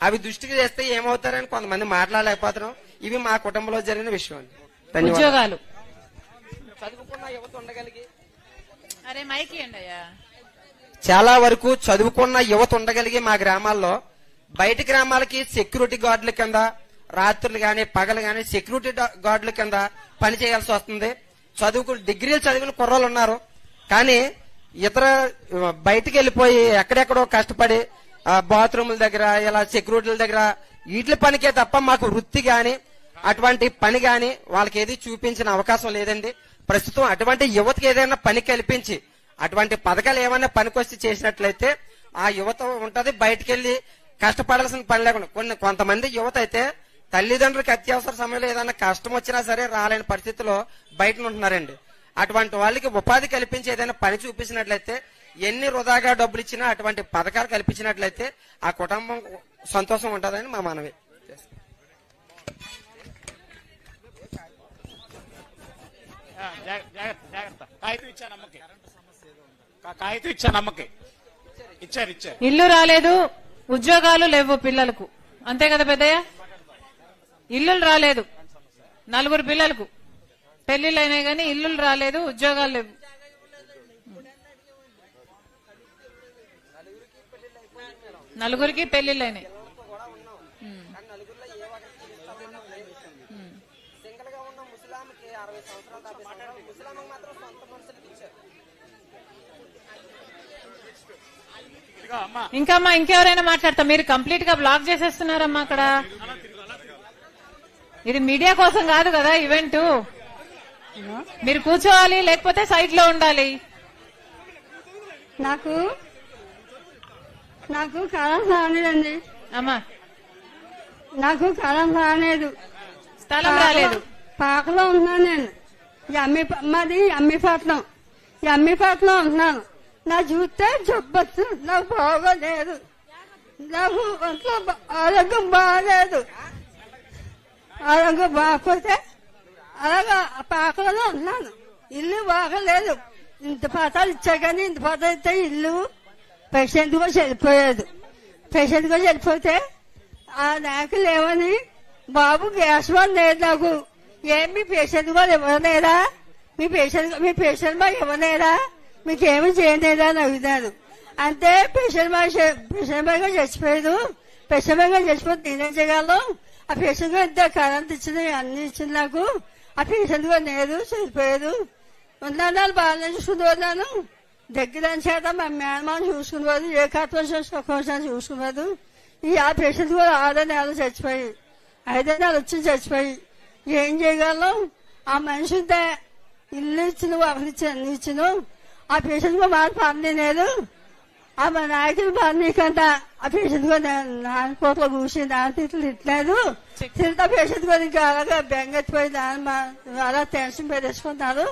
అవి దృష్టికి చేస్తే ఏమవుతారని కొంతమంది మాట్లాడలేకపోతున్నాం. ఇవి మా కుటుంబంలో జరిగిన విషయం. ఉద్యోగాలు చదువుకున్న యువత ఉండగలిగి అరే మైకి అండి అయ్యా చాలా వరకు చదువుకున్న యువత ఉండగలిగి మా గ్రామాల్లో బయట గ్రామాలకి సెక్యూరిటీ గార్డుల కింద రాత్రులు గాని పగలు గాని సెక్యూరిటీ గార్డుల కింద పని చేయాల్సి వస్తుంది. డిగ్రీలు చదివిన కుర్రోళ్ళు ఉన్నారు. కానీ ఇతర బయటికి వెళ్ళిపోయి ఎక్కడెక్కడో కష్టపడి బాత్రూముల దగ్గర ఇలా సెక్యూరిటీల దగ్గర వీటి పనికే తప్ప మాకు వృత్తి గాని అటువంటి పని గాని వాళ్ళకి ఏది చూపించిన అవకాశం లేదండి. ప్రస్తుతం అటువంటి యువతకి ఏదైనా పని కల్పించి అటువంటి పథకాలు ఏమైనా పనికొచ్చి చేసినట్లయితే ఆ యువత ఉంటది. బయటకు వెళ్లి కష్టపడాల్సిన పని లేకుండా కొంతమంది యువత అయితే తల్లిదండ్రులకి అత్యవసర సమయంలో ఏదైనా కష్టం వచ్చినా సరే రాలేని పరిస్థితిలో బయట ఉంటున్నారండి. అటువంటి వాళ్ళకి ఉపాధి కల్పించి ఏదైనా పని చూపించినట్లయితే ఎన్ని వృధాగా డబ్బులు ఇచ్చినా అటువంటి పథకాలు కల్పించినట్లయితే ఆ కుటుంబం సంతోషం ఉంటుందని మా మనవి. ఇల్లు రాలేదు, ఉద్యోగాలు లేవు పిల్లలకు. అంతే కదా పెద్దయ్య? ఇల్లులు రాలేదు 4 పిల్లలకు, పెళ్లిళ్ళు అయినాయి కానీ ఇల్లులు రాలేదు, ఉద్యోగాలు లేవు. నలుగురికి పెళ్లిళ్ళు అయినాయి. ఇంకా అమ్మా ఇంకెవరైనా మాట్లాడతా? మీరు కంప్లీట్ గా బ్లాక్ చేసేస్తున్నారమ్మా అక్కడ. ఇది మీడియా కోసం కాదు కదా ఈవెంట్. మీరు కూర్చోవాలి లేకపోతే సైడ్ లో ఉండాలి. నాకు కాలం రాలేదండి అమ్మా, నాకు కాలం రాలేదు, స్థలం రాలేదు. పాకలో ఉన్నాను నేను. మాది అమ్మిపట్నం. అమ్మిపట్నం ఉంటున్నాను. నా చూస్తే జబ్బొచ్చు, నాకు బాగోలేదు, నాకు ఒంట్లో ఆరోగ్యం బాగలేదు. ఆరోగ్యం బాగపోతే అలాగా పాకలోనే ఉన్నాను. ఇల్లు బాగలేదు. ఇంత పతాలు ఇచ్చా కానీ ఇంత పతాలు ఇస్తే ఇల్లు పేషెంట్ కూడా చనిపోయాడు. పేషెంట్ కూడా చనిపోతే ఆ నాకు లేవని బాబు గ్యాస్ వన్ లేదు నాకు. ఏమి పేషెంట్ కూడా ఇవ్వలేదా? మీ పేషెంట్ బాగా ఇవ్వలేదా? మీకేమి చేయలేదా అని అడుగుతాను. అంటే పేషెంట్ బాగా చచ్చిపోయాడు. పేషెంట్ బాగా చచ్చిపోతే నేనేం చేయగలను? ఆ పేషెంట్ కూడా ఇంత కరెంట్ ఇచ్చింది, అన్ని ఇచ్చింది నాకు. ఆ పేషెంట్ కూడా లేదు, చనిపోయాడు. ఉన్నాను బాగానే చూసుకునేవాళ్ళు. దగ్గర చేత మా మేనమాను చూసుకునేవాడు. ఏ కట్టం చూసుకునేవాడు. ఆ పేషెంట్ కూడా 6 నెలలు చచ్చిపోయి 5 నెలలు వచ్చి చచ్చిపోయి ఏం చేయగలం? ఆ మనిషి ఉంటే ఇల్లు ఇచ్చిన ఒకరిచ్చి అన్ని ఇచ్చిన. ఆ పేషెంట్ కూడా మాట పని లేదు. మా నాయకులు నీకంట ఆ పేషెంట్ గా నాన్నపోట్లో కూర్చి నాన్న తిట్లు తిట్టలేదు తింటా పేషెంట్ గా ఇంకా అలాగే బెంగెత్తిపోయి అలా టెన్షన్ పెట్టేసుకుంటున్నారు.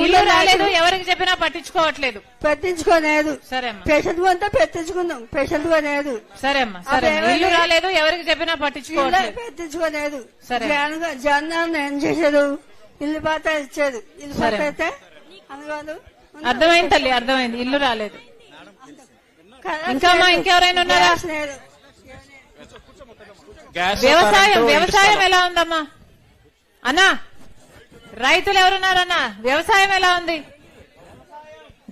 ఇల్లు రాలేదు, ఎవరికి చెప్పినా పట్టించుకోవట్లేదు. పట్టించుకోలేదు. సరే అమ్మా. పేషెంట్ అంతా పెట్టించుకున్నాం, పేషెంట్ గా లేదు. సరే అమ్మా, సరే. ఇల్లు రాలేదు, ఎవరికి చెప్పినా పట్టించుకోవట్లేదు. పట్టించుకోలేదు. సరే. జగన్ ఏం చేశారు? ఇల్లు పాత ఇచ్చారు. ఇల్లు పాత అయితే అనగాదు. అర్థమైంది తల్లి, అర్థమైంది. ఇల్లు రాలేదు. ఇంకా ఇంకెవరైనా ఉన్నారా? వ్యవసాయం ఎలా ఉందమ్మా? అన్నా, రైతులు ఎవరున్నారన్నా? వ్యవసాయం ఎలా ఉంది?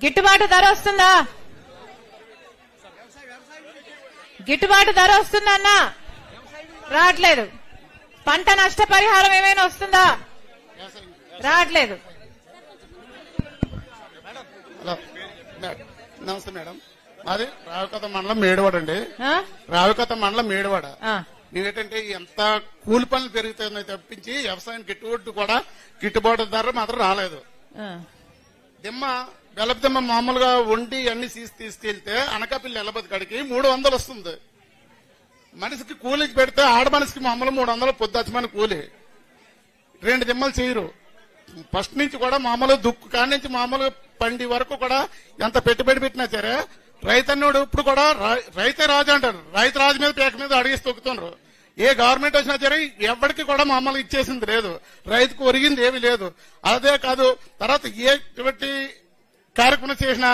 గిట్టుబాటు ధర వస్తుందా? గిట్టుబాటు ధర వస్తుందా అన్నా? రావట్లేదు. పంట నష్టపరిహారం ఏమైనా వస్తుందా? రావట్లేదు. నమస్తే మేడం, మాది రావికత మండలం మేడివాడ అండి. రావికత మండలం మేడివాడ. ఏంటంటే ఎంత కూలి పనులు పెరుగుతాయని తప్పించి వ్యవసాయం గిట్టుబాటు ధర మాత్రం రాలేదు. బెల్లపు దిమ్మ మామూలుగా వండి అన్ని తీసుకెళ్తే అనకాపల్లి ఎల్లబది కాడికి 300 వస్తుంది. మనిషికి కూలికి పెడితే ఆడ మనిషికి మామూలు 300 పొద్దుచ్చమని కూలి. 2 దిమ్మలు చేయరు. ఫస్ట్ నుంచి కూడా మామూలు దుక్కు కాడి నుంచి మామూలు పండి వరకు కూడా ఎంత పెట్టుబడి పెట్టినా సరే రైతన్నోడు ఇప్పుడు కూడా రైతే రాజు అంటారు. రైతు రాజు మీద పేక మీద అడిగేసి తొక్కుతున్నారు. ఏ గవర్నమెంట్ వచ్చినా సరే ఎవరికి కూడా మామూలుగా ఇచ్చేసింది లేదు, రైతుకు ఒరిగింది ఏమీ లేదు. అదే కాదు, తర్వాత ఎటువంటి కార్యక్రమం చేసినా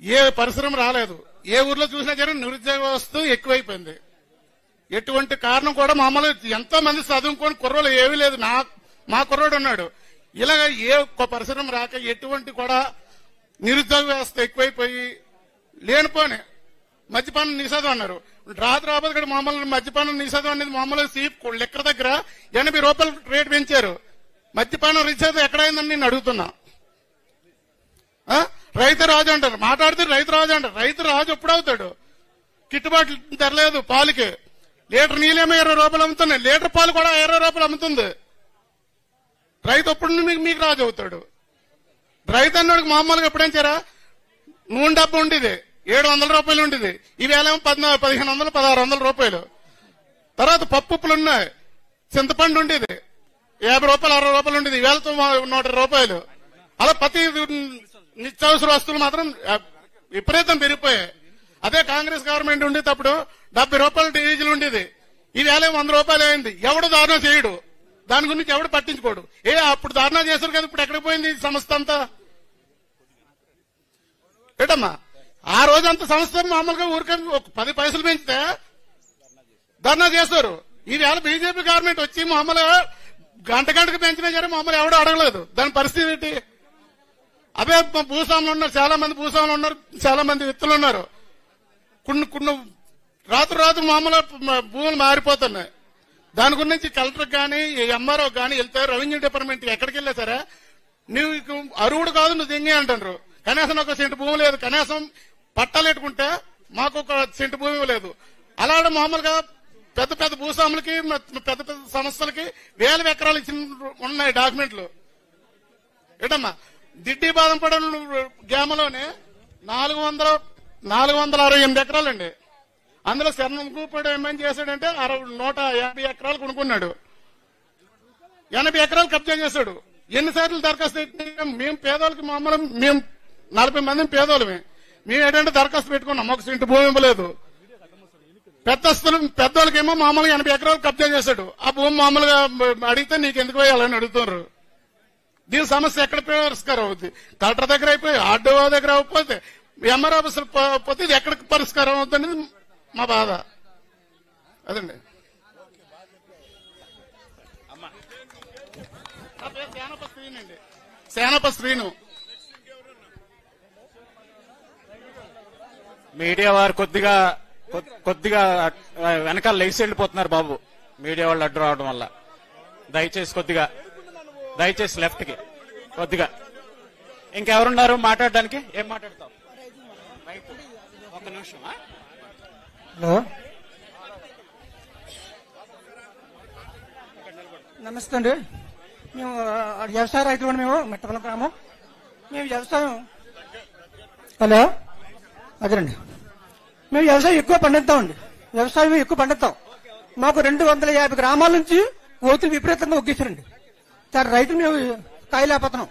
ఏ పరిశ్రమ రాలేదు. ఏ ఊర్లో చూసినా సరే నిరుద్యోగ వ్యవస్థ ఎక్కువైపోయింది. ఎటువంటి కారణం కూడా మామూలు ఎంతో మంది చదువుకొని కుర్రోలు ఏమీ లేదు. మా కుర్రోడు ఉన్నాడు. ఇలాగ ఏ పరిశ్రమ రాక ఎటువంటి కూడా నిరుద్యోగ వ్యవస్థ ఎక్కువైపోయి లేనిపోని మద్యపానం నిషేధం అన్నారు. రాబోదు కూడా మామూలు మద్యపానం నిషేధం అనేది మామూలు సీప్ లెక్కల దగ్గర 80 రూపాయలు రేటు పెంచారు. మద్యపానం నిషేధం ఎక్కడైందని నేను అడుగుతున్నా. రైతు రాజు అంటారు, మాట్లాడితే రైతు రాజు అంటారు. రైతు రాజు ఎప్పుడవుతాడు? గిట్టుబాటు ధర లేదు పాలకి. లీటర్ నీళ్ళేమో 20 రూపాయలు అమ్ముతున్నాయి, లీటర్ పాలు కూడా 20 రూపాయలు అమ్ముతుంది. రైతు ఎప్పుడు మీకు రాజు అవుతాడు? రైతు అన్నోడికి మామూలుగా ఎప్పుడేంచారా? నూనె డబ్బు ఉండేది 700 రూపాయలు ఉండేది, ఈవేళేమో 1500 1600 రూపాయలు. తర్వాత పప్పు ఉప్పులు ఉన్నాయి. చింతపండు ఉండేది 50 రూపాయలు 60 రూపాయలు ఉండేది, ఈవేళతో 100 రూపాయలు. అలా ప్రతి నిత్యావసర వస్తువులు మాత్రం విపరీతం పెరిగిపోయాయి. అదే కాంగ్రెస్ గవర్నమెంట్ ఉండేటప్పుడు 70 రూపాయలు డీజిల్ ఉండేది, ఈవేళ 100 రూపాయలు అయింది. ఎవడు దారుణం చేయడు, దాని గురించి ఎవడు పట్టించుకోడు. అప్పుడు ధర్నా చేశారు కదా, ఇప్పుడు ఎక్కడికి పోయింది సంస్థ అంతా? ఏటమ్మా, ఆ రోజంతా సంస్థ మామూలుగా ఊరికే 10 పైసలు పెంచితే ధర్నా చేస్తారు. ఈవేళ బీజేపీ గవర్నమెంట్ వచ్చి మామూలుగా గంటకు పెంచినా సరే మామూలు ఎవడో అడగలేదు. దాని పరిస్థితి ఏంటి? అవే భూస్వాములు ఉన్నారు, చాలా మంది భూస్వాములు ఉన్నారు, చాలా మంది వ్యక్తులు ఉన్నారు. కొన్ని రాత్రి మామూలు భూములు మారిపోతున్నాయి. దాని గురించి కలెక్టర్ గానీ ఎంఆర్ఓ గానీ వెళ్తే రెవెన్యూ డిపార్ట్మెంట్ ఎక్కడికి వెళ్ళా సరే నువ్వు అరువుడు కాదు నువ్వు దింగే అంటారు. కనీసం ఒక సెంటు భూమి లేదు, కనీసం పట్టాలు పెట్టుకుంటే మాకు ఒక సెంటు భూమి లేదు. అలాగే మామూలుగా పెద్ద పెద్ద భూస్వాములకి పెద్ద పెద్ద సంస్థలకి 1000 ఎకరాలు ఇచ్చిన ఉన్నాయి డాక్యుమెంట్లు. ఏటమ్మా, దిడ్డి బాదంపడ గ్రామంలోనే 468 ఎకరాలండి. అందులో శరణం కూపడు ఏమని చేశాడంటే 150 ఎకరాలు కొనుక్కున్నాడు, 80 ఎకరాలు కబ్జా చేశాడు. ఎన్నిసార్లు దరఖాస్తు పెట్టినా మేము పేదోళ్ళకి మామూలు మేము 40 మంది పేదోళ్ళమే. మేము ఏంటంటే దరఖాస్తు పెట్టుకున్నాం, ఒక సెంటు భూమి ఇవ్వలేదు. పెద్దోళ్ళకేమో మామూలుగా 80 ఎకరాలు కబ్జా చేశాడు. ఆ భూమి మామూలుగా అడిగితే నీకు ఎందుకు వేయాలని అడుగుతున్నారు. దీని సమస్య ఎక్కడ పరిష్కారం అవుద్ది? కలెక్టర్ దగ్గర అయిపోయి, ఆర్డీఓ దగ్గర అయిపోతే, ఎంఆర్ ఆఫీసులు పోతే ఇది ఎక్కడికి పరిష్కారం అవుతుంది అనేది మా బాధ. అదండి. సేనప శ్రీను. మీడియా వారు కొద్దిగా వెనకాల లేచి వెళ్ళిపోతున్నారు బాబు, మీడియా వాళ్ళు అడ్డు రావడం వల్ల. దయచేసి లెఫ్ట్ కి కొద్దిగా. ఇంకెవరున్నారు మాట్లాడడానికి? ఏం మాట్లాడతావు? ఒక నిమిషం. హలో, నమస్తే అండి. మేము వ్యవసాయ రైతులు, మేము మిట్టపల్లి గ్రామం. మేము వ్యవసాయం హలో, అదేనండి. మేము వ్యవసాయం ఎక్కువ పండిస్తామండి. వ్యవసాయం ఎక్కువ పండిస్తాం. మాకు 250 గ్రామాల నుంచి కోతులు విపరీతంగా ఒగ్గేశారండి. సార్ రైతులు మేము కాయలేకపోతున్నాం.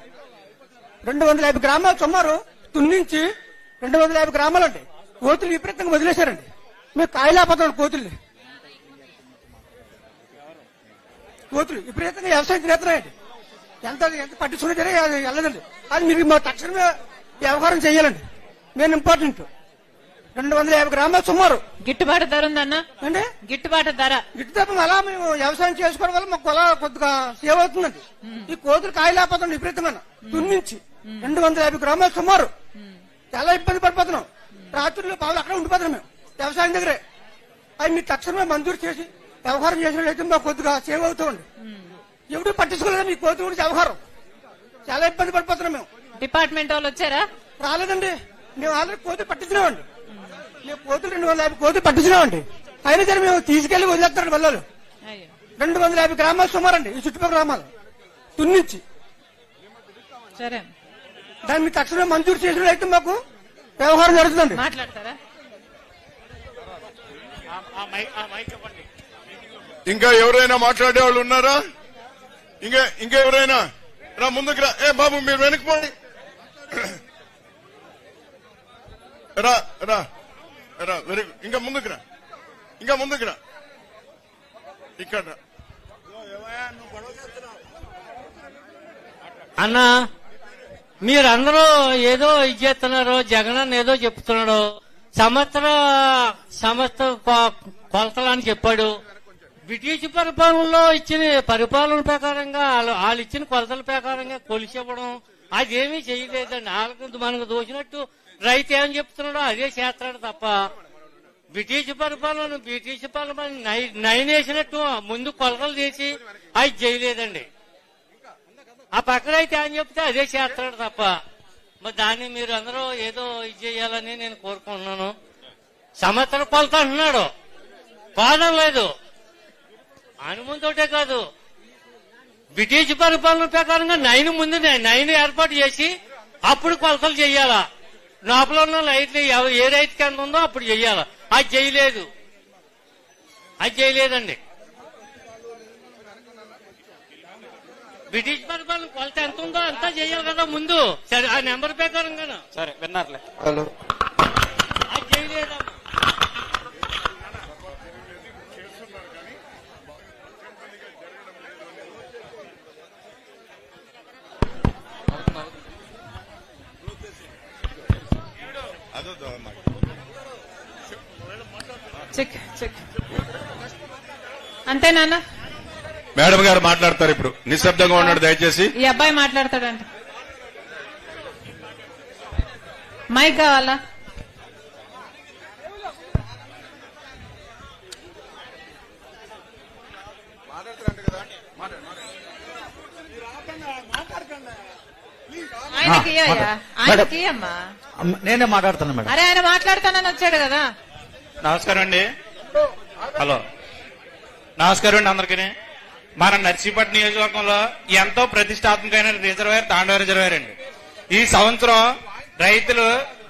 250 గ్రామాలు సుమారు తున్నించి 250 గ్రామాలండి కోతులు విపరీతంగా వదిలేశారండి. మేము కాయలేకపోతున్నాం. కోతులు విపరీతంగా వ్యవసాయం చేస్తున్నాయండి. ఎంత పట్టించుకునే వెళ్ళదండి. అది మీరు మా తక్షణమే వ్యవహారం చేయాలండి. Main important. 250 గ్రామాలు సుమారు గిట్టుబాటు ధర ఉందన్న అంటే గిట్టుబాటు ధర అలా మేము వ్యవసాయం చేసుకోవడం వల్ల మాకు అలా కొద్దిగా సేవ్ అవుతుందండి. ఈ కోతులు కాయలేకపోతుంది విపరీతంగా తున్నించి 250 గ్రామాలు సుమారు చాలా ఇబ్బంది పడిపోతున్నాం. రాత్రులు పావులు అక్కడ ఉండిపోతున్నాం మేము వ్యవసాయం దగ్గరే. అవి మీరు తక్షణమే మంజూరు చేసి వ్యవహారం చేసినట్లయితే మాకు కొద్దిగా సేవ్ అవుతామండి. ఎవరు పట్టించుకోలేదు మీ కోతుల గురించి వ్యవహారం. చాలా ఇబ్బంది పడిపోతున్నాం మేము. డిపార్ట్మెంట్ వాళ్ళు వచ్చారా? రాలేదండి. మేము ఆల్రెడీ కోతులు పట్టించినామండి. మేము కోతులు 250 కోతులు పట్టించినామండి. అయినా సరే మేము తీసుకెళ్లి వదిలేస్తారండి వాళ్ళు. 250 గ్రామాలు సుమారండి ఈ చుట్టుపక్కల గ్రామాలు తున్నించి. సరే, దాన్ని మీరు తక్షణమే మంజూరు చేసినట్లయితే మాకు వ్యవహారం జరుగుతుందండి. మాట్లాడతారా? ఇంకా ఎవరైనా మాట్లాడే వాళ్ళు ఉన్నారా? ఇంకా ఎవరైనా రా, ముందుకు రా. బాబు మీరు వెనక్కిపోండి. రా రా రా, వెరీ గుడ్. ఇంకా ముందుకు రా. ఇక్కడ అన్నా, మీరందరూ ఏదో ఇది చేస్తున్నారు. జగన్ ఏదో చెప్తున్నాడు. సంవత్సర కొలతలని చెప్పాడు. బ్రిటిష్ పరిపాలనలో ఇచ్చిన పరిపాలన ప్రకారంగా వాళ్ళు ఇచ్చిన కొలతల ప్రకారంగా కొలిసివ్వడం అదేమీ చేయలేదండి. వాళ్ళకు మనకు దోచినట్టు రైతు ఏమని చెప్తున్నాడో అదే చేస్తాడు తప్ప బ్రిటిష్ పరిపాలన నయనేసినట్టు ముందు కొలతలు చేసి అది చేయలేదండి. ఆ పక్కన అయితే అని చెప్తే అదే చేస్తాడు తప్ప మరి దాన్ని మీరు అందరూ ఏదో ఇది చేయాలని నేను కోరుకుంటున్నాను. సంవత్సర కొలత అంటున్నాడు, కారణం లేదు. అనుమంతోటే కాదు, బ్రిటిష్ పరిపాలన ప్రకారంగా 9 ముందు 9 ఏర్పాటు చేసి అప్పుడు కొలతలు చెయ్యాలా. లోపల ఉన్న లైట్లు ఏ రైతుకి ఎంత ఉందో అప్పుడు చెయ్యాలా. అది చేయలేదండి. బ్రిటిష్ పరిపాలన కొలత ఎంత ఉందో అంతా చెయ్యాలి కదా ముందు. సరే, ఆ నెంబర్ ప్రకారంగా. సరే, విన్నారులే. అది చేయలేదమ్మా. అంతేనా? మేడం గారు మాట్లాడతారు ఇప్పుడు. నిశ్శబ్దంగా ఉన్నాడు దయచేసి. ఈ అబ్బాయి మాట్లాడతాడంట. మైక్ కావాలా? ఆయనకి అమ్మా, నేనే మాట్లాడుతాను మేడం. అరే ఆయన మాట్లాడతానని వచ్చాడు కదా. నమస్కారం అండి. హలో, నమస్కారం అండి అందరికీ. మన నర్సీపట్నం నియోజకవర్గంలో ఎంతో ప్రతిష్టాత్మకమైన రిజర్వాయర్ తాండవ రిజర్వాయర్ అండి. ఈ సంవత్సరం రైతులు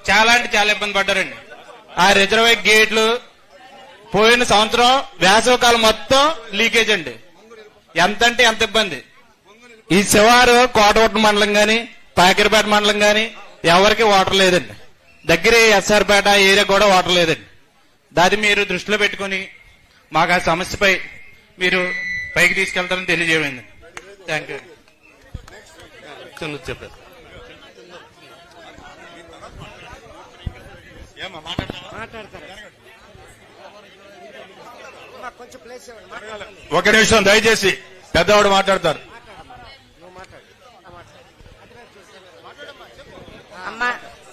చాలా అంటే చాలా ఇబ్బంది పడ్డారండి. ఆ రిజర్వాయర్ గేట్లు పోయిన సంవత్సరం వేసవికాలం మొత్తం లీకేజ్ అండి. ఎంత అంటే ఎంత ఇబ్బంది. ఈ శివారు కోటవట్టు మండలం గాని పాకిరిపేట మండలం గాని ఎవరికి వాటర్ లేదండి. దగ్గర ఎస్ఆర్పేట ఏరియా కూడా వాటర్ లేదండి. దాన్ని మీరు దృష్టిలో పెట్టుకుని మాకు ఆ సమస్యపై మీరు పైకి తీసుకెళ్తారని తెలియజేయండి. Thank you. చెప్పారు. ఒక నిమిషం దయచేసి, పెద్దవాడు మాట్లాడతారు. అమ్మ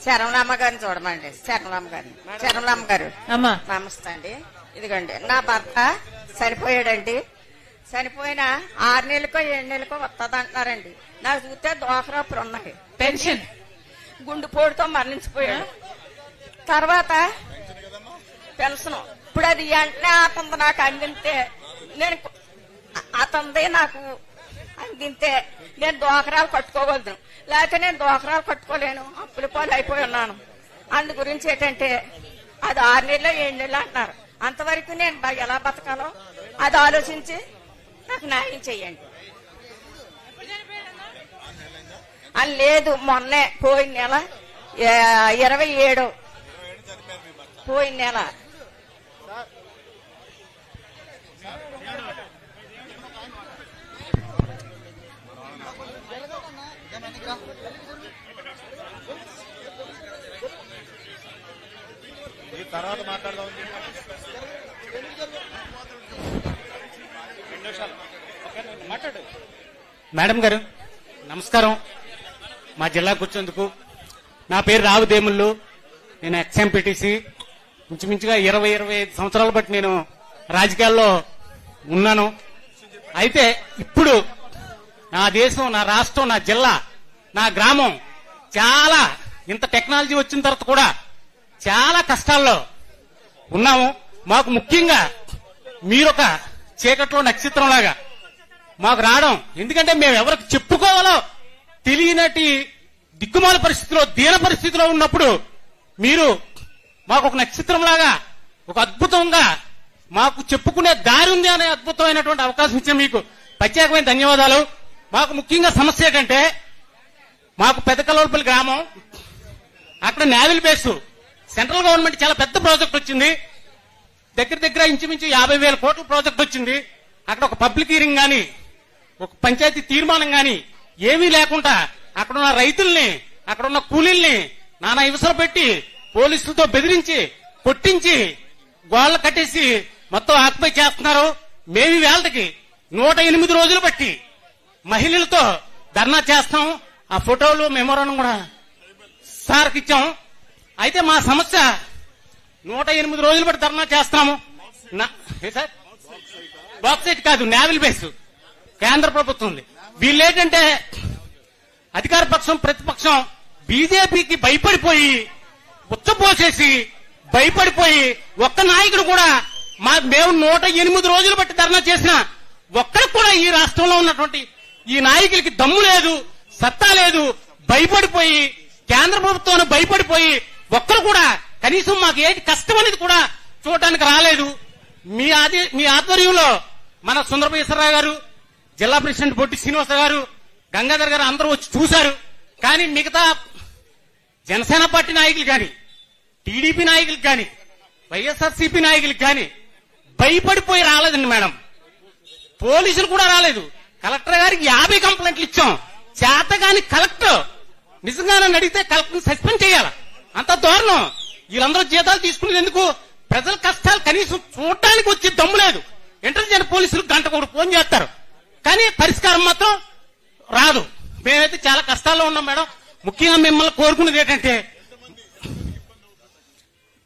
శరణమ్మ గారిని చూడమండి. శరణమ్మ గారు నమస్తే అండి. ఇదిగోండి, నా భర్త చనిపోయాడండి. చనిపోయిన 6 నెలలకో 7 నెలలకో వస్తుంది అంటున్నారండి. నాకు చూస్తే దోసరాపులు ఉన్నాయి. పెన్షన్ గుండెపోటుతో మరణించిపోయాడు. తర్వాత పెన్షన్ ఇప్పుడు అది వెంటనే అతను నాకు అందింటే నేను అతనిదే నాకు అందింతే నేను దోకరాలు కట్టుకోగలను. లేకపోతే నేను దోకరాలు కట్టుకోలేను. అప్పుల పాలు అయిపోయి ఉన్నాను. అందు గురించి ఏంటంటే అది 6 నెలలు 7 నెలలు అంటున్నారు. అంతవరకు నేను ఎలా బతకాలో అది ఆలోచించి నాకు న్యాయం చేయండి. అని లేదు, మొన్నే పోయిన నెల 27 పోయిన నెల తర్వాత మాట్లాడదాం. మేడం గారు నమస్కారం. మా జిల్లాకు వచ్చేందుకు నా పేరు రావుదేముళ్ళు. నేను ఎక్స్ఎంపీటీసీ. ఇంచుమించుగా 20-25 సంవత్సరాల బట్టి నేను రాజకీయాల్లో ఉన్నాను. అయితే ఇప్పుడు నా దేశం, నా రాష్ట్రం, నా జిల్లా, నా గ్రామం చాలా ఇంత టెక్నాలజీ వచ్చిన తర్వాత కూడా చాలా కష్టాల్లో ఉన్నాము. మాకు ముఖ్యంగా మీరొక చీకట్లో నక్షత్రం లాగా మాకు రావడం, ఎందుకంటే మేము ఎవరికి చెప్పుకోవాలో తెలియనటి దిక్కుమాల పరిస్థితిలో, దీన పరిస్థితిలో ఉన్నప్పుడు మీరు మాకు ఒక నక్షత్రం లాగా, ఒక అద్భుతంగా మాకు చెప్పుకునే దారి ఉంది అనే అద్భుతమైనటువంటి అవకాశం ఇచ్చిన మీకు ప్రత్యేకమైన ధన్యవాదాలు. మాకు ముఖ్యంగా సమస్య ఏంటంటే, మాకు పెద్దకలవలపల్లి గ్రామం, అక్కడ నేవల్ బేసు సెంట్రల్ గవర్నమెంట్ చాలా పెద్ద ప్రాజెక్ట్ వచ్చింది. దగ్గర ఇంచుమించు 50,000 కోట్ల ప్రాజెక్ట్ వచ్చింది. అక్కడ ఒక పబ్లిక్ హీరింగ్ గాని, ఒక పంచాయతీ తీర్మానం గాని ఏమీ లేకుండా అక్కడున్న రైతుల్ని, అక్కడున్న కూలీల్ని నానా హింసలు పెట్టి, పోలీసులతో బెదిరించి, కొట్టించి, గోళ్లు కట్టేసి మొత్తం ఆక్యుపై చేస్తున్నారు. మేము వేళకి 108 రోజులు బట్టి మహిళలతో ధర్నా చేస్తాం. ఆ ఫోటోలు మెమోరాండం కూడా సార్కి ఇచ్చాం. అయితే మా సమస్య 108 రోజులు బట్టి ధర్నా చేస్తాము. సార్ బాక్సైట్ కాదు, నేవల్ బేస్ కేంద్ర ప్రభుత్వం ఉంది. వీళ్ళేంటంటే అధికార పక్షం, ప్రతిపక్షం బీజేపీకి భయపడిపోయి, ఉచ్చపోసేసి భయపడిపోయి, ఒక్క నాయకుడు కూడా మేము 108 రోజులు బట్టి ధర్నా చేసిన ఒక్కరికి కూడా ఈ రాష్ట్రంలో ఉన్నటువంటి ఈ నాయకులకి దమ్ము లేదు, సత్తా లేదు. భయపడిపోయి, కేంద్ర ప్రభుత్వాన్ని భయపడిపోయి ఒక్కరు కూడా కనీసం మాకు ఏంటి కష్టం అనేది కూడా చూడటానికి రాలేదు. మీ ఆధ్వర్యంలో మన సుందరమేశ్వరరావు గారు, జిల్లా ప్రెసిడెంట్ బొట్టి శ్రీనివాస గారు, గంగాధర్ గారు అందరూ వచ్చి చూశారు. కానీ మిగతా జనసేన పార్టీ నాయకులు కానీ, టీడీపీ నాయకులకు కానీ, వైఎస్ఆర్సీపీ నాయకులకు కానీ భయపడిపోయి రాలేదండి మేడం. పోలీసులు కూడా రాలేదు. కలెక్టర్ గారికి 50 కంప్లైంట్లు ఇచ్చాం. చేతగాని కలెక్టర్ నిజంగా నన్ను అడిగితే కలెక్టర్ సస్పెండ్ చేయాలి. అంత దారుణం. వీళ్ళందరూ జీతాలు తీసుకునేది ఎందుకు? ప్రజల కష్టాలు కనీసం చూడటానికి వచ్చి దమ్ము లేదు. ఇంటెలిజెంట్ పోలీసులు గంట కూడా ఫోన్ చేస్తారు, కానీ పరిష్కారం మాత్రం రాదు. మేమైతే చాలా కష్టాల్లో ఉన్నాం మేడం. ముఖ్యంగా మిమ్మల్ని కోరుకునేది ఏంటంటే,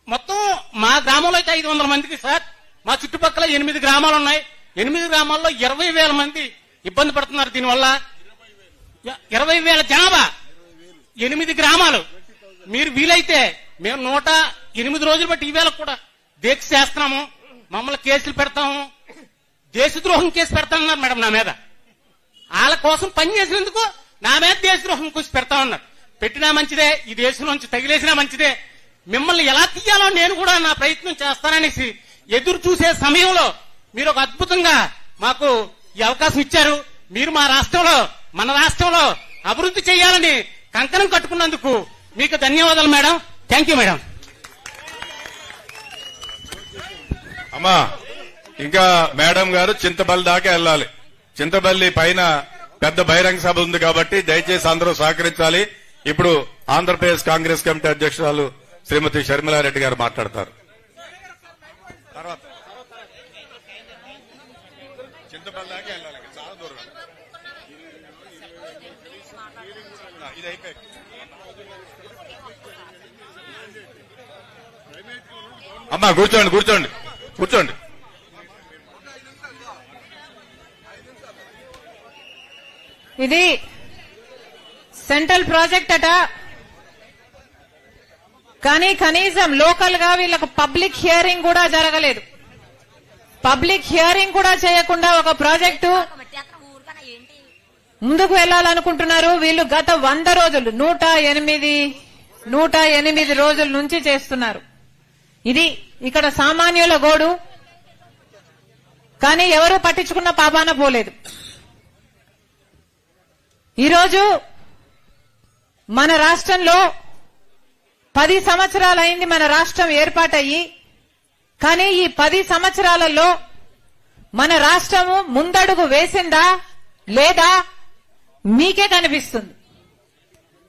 మొత్తం మా గ్రామంలో అయితే 500 మందికి సార్, మా చుట్టుపక్కల 8 గ్రామాలు ఉన్నాయి. 8 గ్రామాల్లో 20,000 మంది ఇబ్బంది పడుతున్నారు దీనివల్ల. 20,000 జనాభా, 8 గ్రామాలు. మీరు వీలైతే మేము 108 రోజులు బట్టి ఈవేళ కూడా దీక్ష చేస్తున్నాము. మమ్మల్ని కేసులు పెడతాము, దేశద్రోహం కేసు పెడతామన్నారు మేడం నా మీద. వాళ్ళ కోసం పని చేసినందుకు నా మీద దేశద్రోహం కేసు పెడతా ఉన్నారు. పెట్టినా మంచిదే, ఈ దేశం నుంచి తగిలేసినా మంచిదే. మిమ్మల్ని ఎలా తీయాలో నేను కూడా నా ప్రయత్నం చేస్తాననేసి ఎదురు చూసే సమయంలో మీరు ఒక అద్భుతంగా మాకు ఈ అవకాశం ఇచ్చారు. మీరు మా రాష్ట్రంలో, మన రాష్ట్రంలో అభివృద్ధి చేయాలని కంకణం కట్టుకున్నందుకు మీకు ధన్యవాదాలు మేడం. Thank you madam. అమ్మా, ఇంకా మేడం గారు చింతపల్లి దాకా వెళ్ళాలి. చింతపల్లి పైన పెద్ద బహిరంగ సభ ఉంది కాబట్టి దయచేసి అందరూ సహకరించాలి. ఇప్పుడు ఆంధ్రప్రదేశ్ కాంగ్రెస్ కమిటీ అధ్యక్షురాలు శ్రీమతి షర్మిలారెడ్డి గారు మాట్లాడతారు. చింతపల్లి దాకా వెళ్ళాలి, చాలా దూరం. ఇది అయిపోయి అమ్మా కూర్చోండి. ఇది సెంట్రల్ ప్రాజెక్ట్ అట, కానీ కనీసం లోకల్ గా వీళ్ళకు పబ్లిక్ హియరింగ్ కూడా జరగలేదు. పబ్లిక్ హియరింగ్ కూడా చేయకుండా ఒక ప్రాజెక్టు ముందుకు వెళ్లాలనుకుంటున్నారు వీళ్ళు. గత 100 రోజులు 108 108 రోజుల నుంచి చేస్తున్నారు. ఇది ఇక్కడ సామాన్యుల గోడు, కానీ ఎవరూ పట్టించుకున్న పాపాన పోలేదు. ఈరోజు మన రాష్ట్రంలో 10 సంవత్సరాలైంది మన రాష్ట్రం ఏర్పాటయ్యి. కానీ ఈ 10 సంవత్సరాలలో మన రాష్ట్రము ముందడుగు వేసిందా లేదా మీకే కనిపిస్తుంది.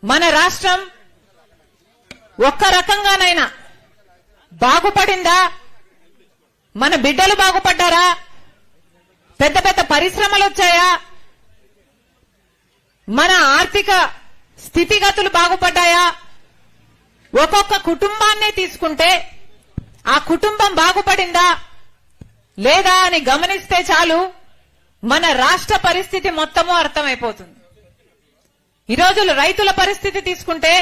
మన రాష్ట్రం ఒక్క రకంగానైనా బాగుపడిందా? మన బిడ్డలు బాగుపడ్డారా? పెద్ద పెద్ద పరిశ్రమలు వచ్చాయా? మన ఆర్థిక స్థితిగతులు బాగుపడ్డాయా? ఒక్కొక్క కుటుంబాన్ని తీసుకుంటే ఆ కుటుంబం బాగుపడిందా లేదా అని గమనిస్తే చాలు మన రాష్ట్ర పరిస్థితి మొత్తము అర్థమైపోతుంది. ఈరోజు రైతుల పరిస్థితి తీసుకుంటే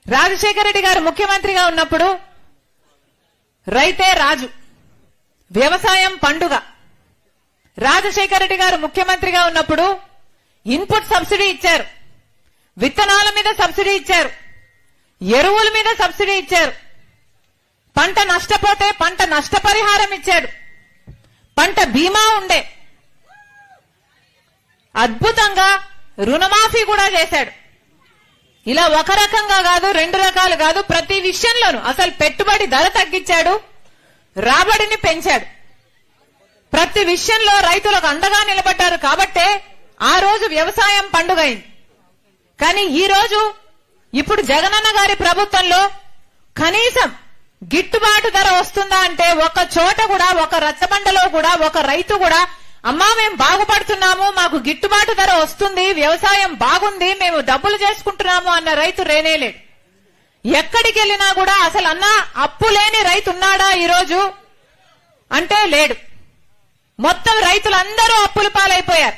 రాజశేఖర రెడ్డి గారు ముఖ్యమంత్రిగా ఉన్నప్పుడు రైతే రాజు, వ్యవసాయం పండుగ. రాజశేఖర రెడ్డి గారు ముఖ్యమంత్రిగా ఉన్నప్పుడు ఇన్పుట్ సబ్సిడీ ఇచ్చారు, విత్తనాల మీద సబ్సిడీ ఇచ్చారు, ఎరువుల మీద సబ్సిడీ ఇచ్చారు, పంట నష్టపోతే పంట నష్టపరిహారం ఇచ్చాడు, పంట బీమా ఉండే, అద్భుతంగా రుణమాఫీ కూడా చేశాడు. ఇలా ఒక రకంగా కాదు, 2 రకాలు కాదు, ప్రతి విషయంలోనూ అసలు పెట్టుబడి ధర తగ్గించాడు, రాబడిని పెంచాడు. ప్రతి విషయంలో రైతులకు అండగా నిలబడ్డారు. కాబట్టే ఆ రోజు వ్యవసాయం పండుగ అయింది. కానీ ఈ రోజు ఇప్పుడు జగనన్న గారి ప్రభుత్వంలో కనీసం గిట్టుబాటు ధర వస్తుందా అంటే ఒక చోట కూడా, ఒక రచ్చబండలో కూడా ఒక రైతు కూడా అమ్మా మేము బాగుపడుతున్నాము, మాకు గిట్టుబాటు ధర వస్తుంది, వ్యవసాయం బాగుంది, మేము డబ్బులు చేసుకుంటున్నాము అన్న రైతు రేనేలేడు. ఎక్కడికి వెళ్ళినా కూడా అసలు అన్నా అప్పు లేని రైతు ఉన్నాడా ఈరోజు అంటే లేడు. మొత్తం రైతులందరూ అప్పుల పాలైపోయారు.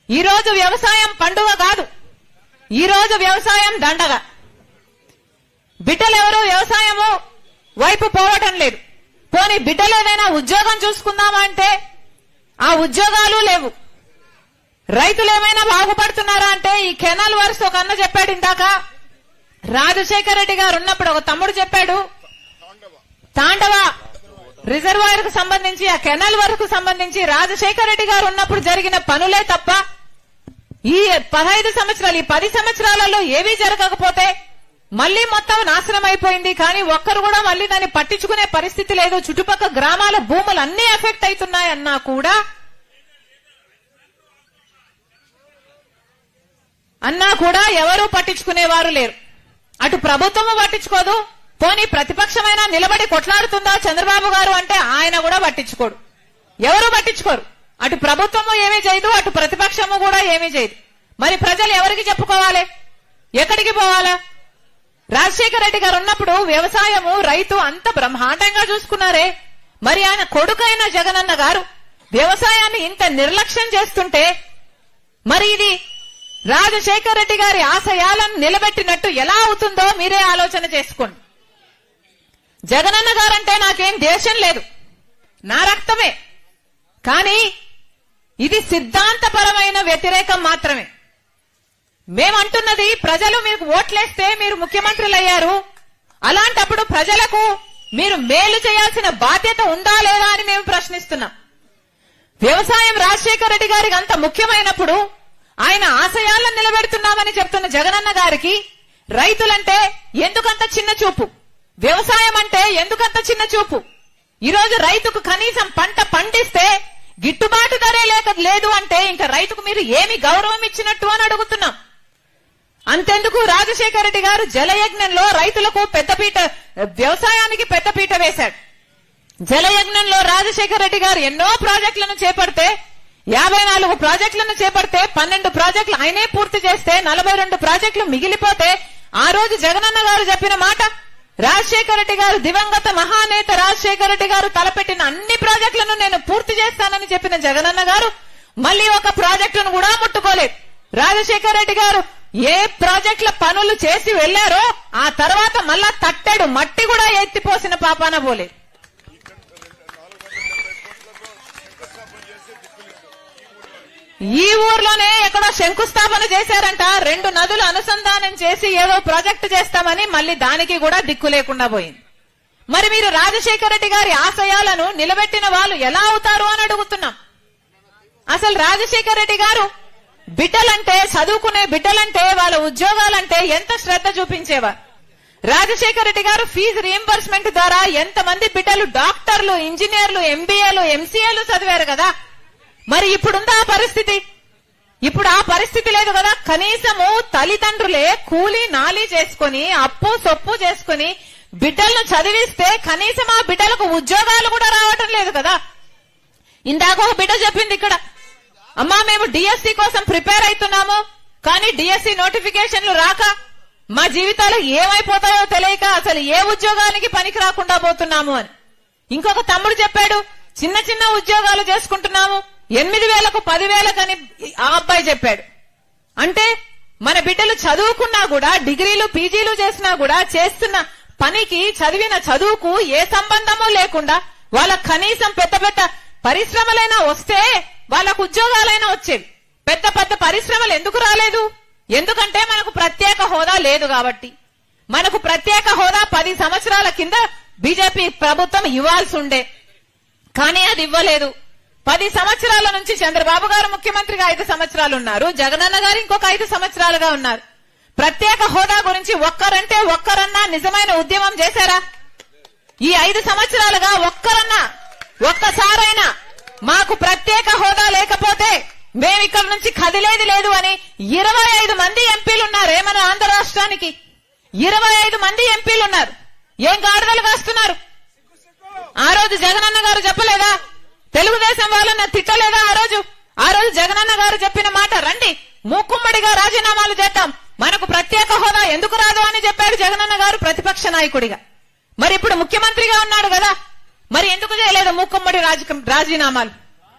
ఈరోజు వ్యవసాయం పండుగ కాదు, ఈరోజు వ్యవసాయం దండగ. బిడ్డలెవరూ వ్యవసాయము వైపు పోవటం లేదు. పోనీ బిడ్డలు ఏదైనా ఉద్యోగం చూసుకుందామా అంటే ఆ ఉద్యోగాలు లేవు. రైతులు ఏమైనా బాగుపడుతున్నారా అంటే ఈ కెనాల్ వర్క్స్ ఒక అన్న చెప్పాడు ఇందాక, రాజశేఖర రెడ్డి గారు ఉన్నప్పుడు ఒక తమ్ముడు చెప్పాడు, తాండవ రిజర్వాయర్ కు సంబంధించి ఆ కెనాల్ వర్క్ కు సంబంధించి రాజశేఖర రెడ్డి గారు ఉన్నప్పుడు జరిగిన పనులే తప్ప ఈ 15 సంవత్సరాలు, ఈ 10 సంవత్సరాలలో ఏవీ జరగకపోతే మళ్లీ మొత్తం నాశనం అయిపోయింది. కానీ ఒక్కరు కూడా మళ్లీ దాన్ని పట్టించుకునే పరిస్థితి లేదు. చుట్టుపక్కల గ్రామాల భూములు అన్ని ఎఫెక్ట్ అవుతున్నాయన్నా కూడా ఎవరూ పట్టించుకునేవారు లేరు. అటు ప్రభుత్వము పట్టించుకోదు, పోనీ ప్రతిపక్షమైనా నిలబడి కొట్లాడుతుందా చంద్రబాబు గారు అంటే ఆయన కూడా పట్టించుకోడు, ఎవరు పట్టించుకోరు. అటు ప్రభుత్వము ఏమీ చేయదు, అటు ప్రతిపక్షము కూడా ఏమీ చేయదు. మరి ప్రజలు ఎవరికి చెప్పుకోవాలి? ఎక్కడికి పోవాలా? రాజశేఖర రెడ్డి గారు ఉన్నప్పుడు వ్యవసాయము రైతు అంత బ్రహ్మాండంగా చూసుకున్నారే, మరి ఆయన కొడుకైన జగనన్న గారు వ్యవసాయాన్ని ఇంత నిర్లక్ష్యం చేస్తుంటే మరి ఇది రాజశేఖర రెడ్డి గారి ఆశయాలను నిలబెట్టినట్టు ఎలా అవుతుందో మీరే ఆలోచన చేసుకోండి. జగనన్న గారంటే నాకేం దేశం లేదు, నా రక్తమే. కానీ ఇది సిద్ధాంతపరమైన వ్యతిరేకం మాత్రమే. మేమంటున్నది ప్రజలు మీకు ఓట్లేస్తే మీరు ముఖ్యమంత్రులు అయ్యారు, అలాంటప్పుడు ప్రజలకు మీరు మేలు చేయాల్సిన బాధ్యత ఉందా లేదా అని మేము ప్రశ్నిస్తున్నాం. వ్యవసాయం రాజశేఖర రెడ్డి గారికి అంత ముఖ్యమైనప్పుడు ఆయన ఆశయాలను నిలబెడుతున్నామని చెప్తున్న జగనన్న గారికి రైతులంటే ఎందుకంత చిన్న చూపు, వ్యవసాయం అంటే ఎందుకంత చిన్న చూపు? ఈరోజు రైతుకు కనీసం పంట పండిస్తే గిట్టుబాటు ధరే లేదు అంటే ఇంకా రైతుకు మీరు ఏమి గౌరవం ఇచ్చినట్టు అని అడుగుతున్నాం. అంతెందుకు రాజశేఖర రెడ్డి గారు జలయజ్ఞంలో రైతులకు పెద్దపీట, వ్యవసాయానికి పెద్దపీట వేశాడు. జలయజ్ఞంలో రాజశేఖర రెడ్డి గారు ఎన్నో ప్రాజెక్టులను చేపడితే 54 ప్రాజెక్టులను చేపడితే 12 ప్రాజెక్టులు ఆయనే పూర్తి చేస్తే 42 ప్రాజెక్టులు మిగిలిపోతే ఆ రోజు జగనన్న గారు చెప్పిన మాట, రాజశేఖర రెడ్డి గారు దివంగత మహానేత రాజశేఖర రెడ్డి గారు తలపెట్టిన అన్ని ప్రాజెక్టులను నేను పూర్తి చేస్తానని చెప్పిన జగనన్న గారు మళ్లీ ఒక ప్రాజెక్టును కూడా ముట్టుకోలేదు. రాజశేఖర రెడ్డి గారు ఏ ప్రాజెక్టుల పనులు చేసి వెళ్లారో ఆ తర్వాత మళ్ళా తట్టెడు మట్టి కూడా ఎత్తిపోసిన పాపాన పోలేదు. ఈ ఊర్లోనే ఎక్కడో శంకుస్థాపన చేశారంట, 2 నదులు అనుసంధానం చేసి ఏదో ప్రాజెక్టు చేస్తామని, మళ్ళీ దానికి కూడా దిక్కు లేకుండా పోయింది. మరి మీరు రాజశేఖర రెడ్డి గారి ఆశయాలను నిలబెట్టిన వాళ్ళు ఎలా అవుతారు అని అడుగుతున్నాం. అసలు రాజశేఖర రెడ్డి గారు బిడ్డలంటే, చదువుకునే బిడ్డలంటే, వాళ్ళ ఉద్యోగాలంటే ఎంత శ్రద్ధ చూపించేవారు. రాజశేఖర రెడ్డి గారు ఫీజు రీయింబర్స్మెంట్ ద్వారా ఎంతమంది బిడ్డలు డాక్టర్లు, ఇంజనీర్లు, ఎంబీఏలు, ఎంసీఏలు చదివారు కదా. మరి ఇప్పుడుందా ఆ పరిస్థితి? ఇప్పుడు ఆ పరిస్థితి లేదు కదా. కనీసము తల్లిదండ్రులే కూలీ నాలి చేసుకుని, అప్పు సొప్పు చేసుకుని బిడ్డలను చదివిస్తే కనీసం ఆ బిడ్డలకు ఉద్యోగాలు కూడా రావటం లేదు కదా. ఇందాక ఒక బిడ్డ చెప్పింది ఇక్కడ, అమ్మా మేము డిఎస్సి కోసం ప్రిపేర్ అవుతున్నాము, కానీ డిఎస్సి నోటిఫికేషన్లు రాక మా జీవితాలు ఏమైపోతాయో తెలియక అసలు ఏ ఉద్యోగానికి పనికి రాకుండా పోతున్నాము అని. ఇంకొక తమ్ముడు చెప్పాడు, చిన్న చిన్న ఉద్యోగాలు చేసుకుంటున్నాము, 8,000కు 10,000కని ఆ అబ్బాయి చెప్పాడు. అంటే మన బిడ్డలు చదువుకున్నా కూడా, డిగ్రీలు పీజీలు చేసినా కూడా, చేస్తున్న పనికి, చదివిన చదువుకు ఏ సంబంధము లేకుండా వాళ్ళకు కనీసం పెద్ద పెద్ద పరిశ్రమలైనా వస్తే వాళ్ళకు ఉద్యోగాలైనా వచ్చేవి. పెద్ద పెద్ద పరిశ్రమలు ఎందుకు రాలేదు? ఎందుకంటే మనకు ప్రత్యేక హోదా లేదు కాబట్టి. మనకు ప్రత్యేక హోదా 10 సంవత్సరాల కింద బీజేపీ ప్రభుత్వం ఇవ్వాల్సి ఉండే, కానీ అది ఇవ్వలేదు. 10 సంవత్సరాల నుంచి చంద్రబాబు గారు ముఖ్యమంత్రిగా 5 సంవత్సరాలు ఉన్నారు, జగనన్న గారు ఇంకొక 5 సంవత్సరాలుగా ఉన్నారు. ప్రత్యేక హోదా గురించి ఒక్కరంటే ఒక్కరన్నా నిజమైన ఉద్యమం చేశారా? ఈ 5 సంవత్సరాలుగా ఒక్కసారైనా మాకు ప్రత్యేక హోదా లేకపోతే మేము ఇక్కడ నుంచి కదిలేది లేదు అని 25 మంది ఎంపీలు ఉన్నారు. మన ఆంధ్ర రాష్ట్రానికి 25 మంది ఎంపీలు ఉన్నారు. ఏం గాడిదలు కాస్తున్నారు? ఆ రోజు జగనన్న గారు చెప్పలేదా? తెలుగుదేశం వాళ్ళన్న తిట్టలేదా? ఆ రోజు జగనన్న గారు చెప్పిన మాట, రండి మూకుమ్మడిగా రాజీనామాలు చేద్దాం, మనకు ప్రత్యేక హోదా ఎందుకు రాదు అని చెప్పాడు జగనన్న గారు ప్రతిపక్ష నాయకుడిగా. మరి ఇప్పుడు ముఖ్యమంత్రిగా ఉన్నాడు కదా, మరి ఎందుకు చేయలేదు మూకుమ్మడి రాజీనామాలు?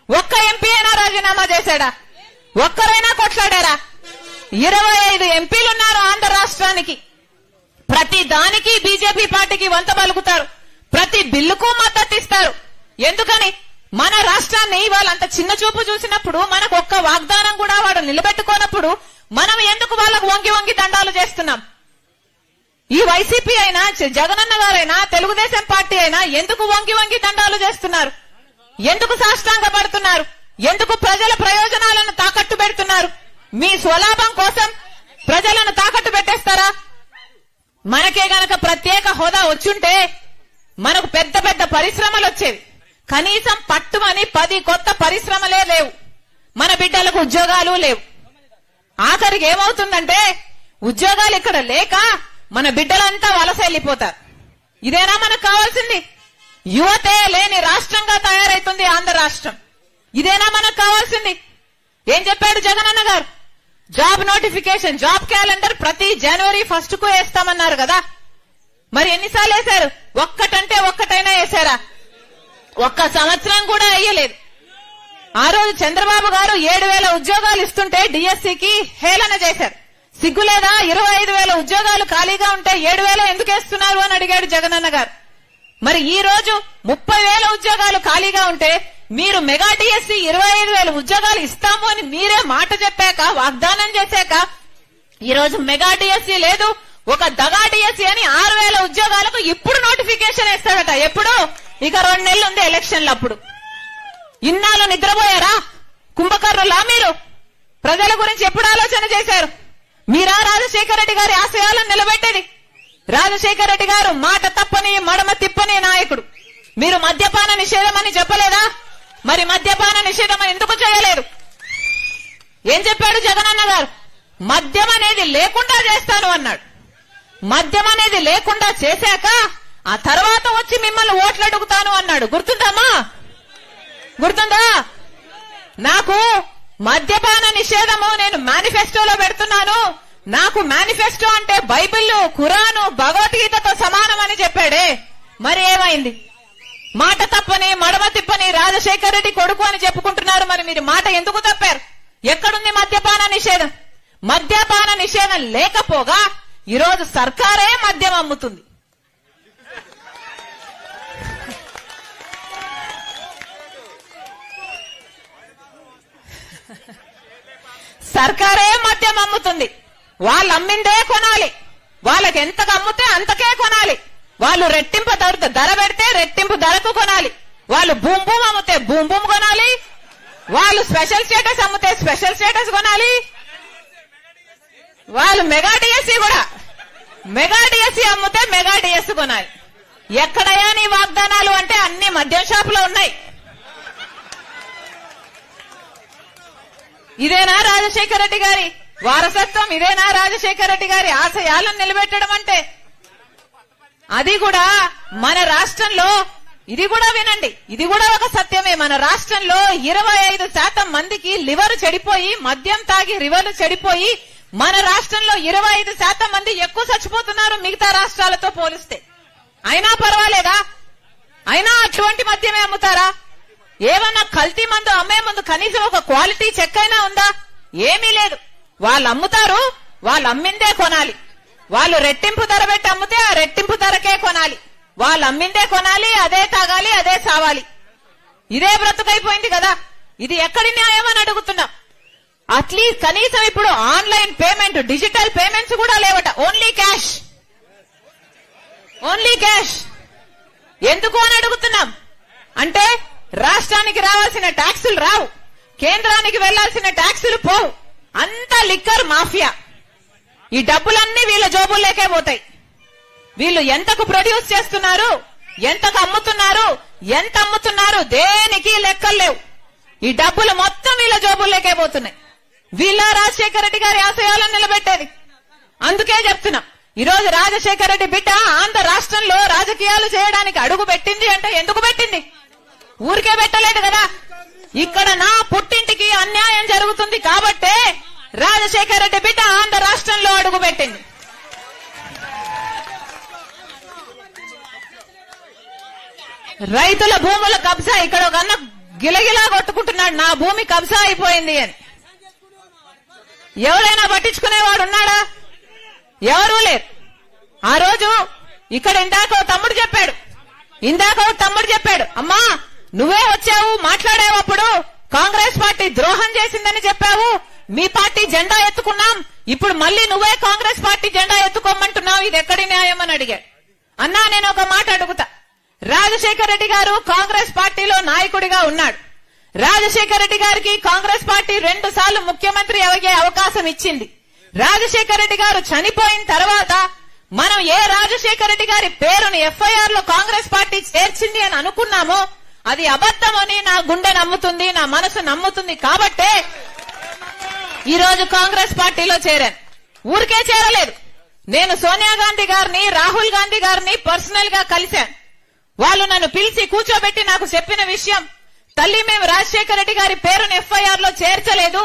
ఒక్క ఎంపీ అయినా రాజీనామా చేశాడా? ఒక్కరైనా కొట్లాడారా? 25 ఎంపీలున్నారు ఆంధ్ర రాష్ట్రానికి. ప్రతి దానికి బీజేపీ పార్టీకి వంత పలుకుతారు, ప్రతి బిల్లుకు మద్దతు ఇస్తారు. ఎందుకని? మన రాష్ట్రాన్ని వాళ్ళంత చిన్న చూపు చూసినప్పుడు, మనకు ఒక్క వాగ్దానం కూడా వాడు నిలబెట్టుకోనప్పుడు మనం ఎందుకు వాళ్ళకు వంగి వంగి దండాలు చేస్తున్నాం? ఈ వైసీపీ అయినా, జగనన్న గారైనా, తెలుగుదేశం పార్టీ అయినా ఎందుకు వంగి వంగి దండాలు చేస్తున్నారు? ఎందుకు సాష్టాంగ పడుతున్నారు? ఎందుకు ప్రజల ప్రయోజనాలను తాకట్టు పెడుతున్నారు? మీ స్వలాభం కోసం ప్రజలను తాకట్టు పెట్టేస్తారా? మనకే గనక ప్రత్యేక హోదా వచ్చుంటే మనకు పెద్ద పెద్ద పరిశ్రమలు వచ్చేవి. కనీసం పట్టుమని 10 కొత్త పరిశ్రమలే లేవు. మన బిడ్డలకు ఉద్యోగాలు లేవు. ఆఖరికి ఏమవుతుందంటే ఉద్యోగాలు ఇక్కడ లేక మన బిడ్డలంతా వలస వెళ్ళిపోతారు. ఇదేనా మనకు కావాల్సింది? యువతే లేని రాష్ట్రంగా తయారైతుంది ఆంధ్ర రాష్ట్రం. ఇదేనా మనకు కావాల్సింది? ఏం చెప్పాడు జగనన్న గారు? జాబ్ నోటిఫికేషన్, జాబ్ క్యాలెండర్ ప్రతి జనవరి 1కు వేస్తామన్నారు కదా. మరి ఎన్నిసార్లు వేశారు? ఒక్కటంటే ఒక్కటైనా వేశారా? ఒక్క సంవత్సరం కూడా వేయలేదు. ఆ రోజు చంద్రబాబు గారు 7,000 ఉద్యోగాలు ఇస్తుంటే డిఎస్సికి హేళన చేశారు. సిగ్గులేదా? 25,000 ఉద్యోగాలు ఖాళీగా ఉంటే 7,000 ఎందుకు వేస్తున్నారు అని అడిగాడు జగనన్న గారు. మరి ఈ రోజు 30,000 ఉద్యోగాలు ఖాళీగా ఉంటే మీరు మెగా డిఎస్సి 25,000 ఉద్యోగాలు ఇస్తాము అని మీరే మాట చెప్పాక, వాగ్దానం చేశాక, ఈ రోజు మెగా డిఎస్సి లేదు, ఒక దగా డిఎస్సి అని 6,000 ఉద్యోగాలకు ఇప్పుడు నోటిఫికేషన్ వేస్తాడట. ఎప్పుడు? ఇక 2 నెలలు ఉంది ఎలక్షన్లు. అప్పుడు ఇన్నాళ్ళు నిద్రపోయారా? కుంభకర్రులా మీరు? ప్రజల గురించి ఎప్పుడు ఆలోచన చేశారు? మీరా రాజశేఖర రెడ్డి గారి ఆశయాలను నిలబెట్టేది? రాజశేఖర రెడ్డి గారు మాట తప్పని, మడమ తిప్పని నాయకుడు. మీరు మద్యపాన నిషేధం అని చెప్పలేదా? మరి మద్యపాన నిషేధం ఎందుకు చేయలేదు? ఏం చెప్పాడు జగనన్న గారు? మద్యం అనేది లేకుండా చేస్తాను అన్నాడు. మద్యం అనేది లేకుండా చేశాక ఆ తర్వాత వచ్చి మిమ్మల్ని ఓట్లు అడుగుతాను అన్నాడు. గుర్తుందమ్మా? గుర్తుందా? నాకు మద్యపాన నిషేధము నేను మేనిఫెస్టోలో పెడుతున్నాను, నాకు మేనిఫెస్టో అంటే బైబిల్, ఖురాను, భగవద్గీతతో సమానం అని చెప్పాడే. మరి ఏమైంది? మాట తప్పని, మడమ తిప్పని రాజశేఖర రెడ్డి కొడుకు అని చెప్పుకుంటున్నారు. మరి మీరు మాట ఎందుకు తప్పారు? ఎక్కడుంది మద్యపాన నిషేధం? మద్యపాన నిషేధం లేకపోగా ఈరోజు సర్కారే మద్యం అమ్ముతుంది. సర్కారే మద్యం అమ్ముతుంది. వాళ్ళు అమ్మిందే కొనాలి. వాళ్ళకి ఎంతకు అమ్ముతే అంతకే కొనాలి. వాళ్ళు రెట్టింపు ధర పెడితే రెట్టింపు ధరకు కొనాలి. వాళ్ళు బూమ్ బూమ్ అమ్మితే బూమ్ బూమ్ కొనాలి. వాళ్ళు స్పెషల్ స్టేటస్ అమ్మితే స్పెషల్ స్టేటస్ కొనాలి. వాళ్ళు మెగా డిఎస్సీ కూడా మెగా డిఎస్సీ అమ్మితే మెగా డిఎస్సీ కొనాలి. ఎక్కడయ్యా నీ వాగ్దానాలు అంటే అన్ని మద్యం షాపులో ఉన్నాయి. ఇదేనా రాజశేఖర రెడ్డి గారి వారసత్వం? ఇదేనా రాజశేఖర రెడ్డి గారి ఆశయాలను నిలబెట్టడం అంటే? అది కూడా మన రాష్ట్రంలో, ఇది కూడా వినండి, ఇది కూడా ఒక సత్యమే. మన రాష్ట్రంలో 25% మందికి లివర్ చెడిపోయి, మద్యం తాగి లివర్ చెడిపోయి మన రాష్ట్రంలో 25% మంది ఎక్కువ చచ్చిపోతున్నారు మిగతా రాష్ట్రాలతో పోలిస్తే. అయినా పర్వాలేదా? అయినా అటువంటి మద్యమే అమ్ముతారా? ఏమన్నా కల్తీ మందు అమ్మే ముందు కనీసం ఒక క్వాలిటీ చెక్ అయినా ఉందా? ఏమీ లేదు. వాళ్ళు అమ్ముతారు, వాళ్ళు అమ్మిందే కొనాలి. వాళ్ళు రెట్టింపు ధర పెట్టి అమ్మితే ఆ రెట్టింపు ధరకే కొనాలి. వాళ్ళు అమ్మిందే కొనాలి, అదే తాగాలి, అదే సావాలి. ఇదే బ్రతుకైపోయింది కదా. ఇది ఎక్కడి న్యాయం అని అడుగుతున్నాం. అట్లీస్ట్ కనీసం ఇప్పుడు ఆన్లైన్ పేమెంట్, డిజిటల్ పేమెంట్స్ కూడా లేవట. Only cash, only cash. ఎందుకు అని అడుగుతున్నాం. అంటే రాష్ట్రానికి రావాల్సిన ట్యాక్సులు రావు, కేంద్రానికి వెళ్లాల్సిన ట్యాక్సులు పోవు. అంతా లిక్కర్ మాఫియా. ఈ డబ్బులన్నీ వీళ్ళ జోబుల్లోకే పోతాయి. వీళ్ళు ఎంతకు ప్రొడ్యూస్ చేస్తున్నారు, ఎంతకు అమ్ముతున్నారు, ఎంత అమ్ముతున్నారు, దేనికి లెక్కలు లేవు. ఈ డబ్బులు మొత్తం వీళ్ళ జోబుల్లోకే పోతున్నాయి. వీళ్ళ రాజశేఖర రెడ్డి గారి ఆశయాలను నిలబెట్టేది. అందుకే చెప్తున్నాం, ఈ రోజు రాజశేఖర రెడ్డి బిడ్డ ఆంధ్ర రాష్ట్రంలో రాజకీయాలు చేయడానికి అడుగు పెట్టింది అంటే ఎందుకు పెట్టింది? ఊరికే పెట్టలేదు కదా. ఇక్కడ నా పుట్టింటికి అన్యాయం జరుగుతుంది కాబట్టే రాజశేఖర రెడ్డి బిడ్డ ఆంధ్ర రాష్ట్రంలో అడుగు పెట్టింది. రైతుల భూముల కబ్జా, ఇక్కడ ఒక అన్న గిలగిలా కొట్టుకుంటున్నాడు, నా భూమి కబ్జా అయిపోయింది అని. ఎవరైనా పట్టించుకునేవాడు ఉన్నాడా? ఎవరూ లేరు. ఆ రోజు ఇక్కడ ఇందాక తమ్ముడు చెప్పాడు, అమ్మా నువ్వే వచ్చావు మాట్లాడావు, అప్పుడు కాంగ్రెస్ పార్టీ ద్రోహం చేసిందని చెప్పావు, మీ పార్టీ జెండా ఎత్తుకున్నాం, ఇప్పుడు మళ్ళీ నువ్వే కాంగ్రెస్ పార్టీ జెండా ఎత్తుకోమంటున్నావు, ఇది ఎక్కడి న్యాయం అని అడిగాడు. అన్నా నేను ఒక మాట అడుగుతా. రాజశేఖర రెడ్డి గారు కాంగ్రెస్ పార్టీలో నాయకుడిగా ఉన్నాడు. రాజశేఖర రెడ్డి గారికి కాంగ్రెస్ పార్టీ 2 సార్లు ముఖ్యమంత్రి అయ్యే అవకాశం ఇచ్చింది. రాజశేఖర రెడ్డి గారు చనిపోయిన తర్వాత మనం ఏ రాజశేఖర రెడ్డి గారి పేరుని ఎఫ్ఐఆర్ లో కాంగ్రెస్ పార్టీ చేర్చింది అని అనుకున్నామో అది అబద్ధమని నా గుండె నమ్ముతుంది, నా మనసు నమ్ముతుంది. కాబట్టే ఈ రోజు కాంగ్రెస్ పార్టీలో చేరాను. ఊరికే చేరలేదు. నేను సోనియా గాంధీ గారిని, రాహుల్ గాంధీ గారిని పర్సనల్ గా కలిశాను. వాళ్ళు నన్ను పిలిచి కూర్చోబెట్టి నాకు చెప్పిన విషయం, తల్లి మేము రాజశేఖర రెడ్డి గారి పేరును ఎఫ్ఐఆర్ లో చేర్చలేదు,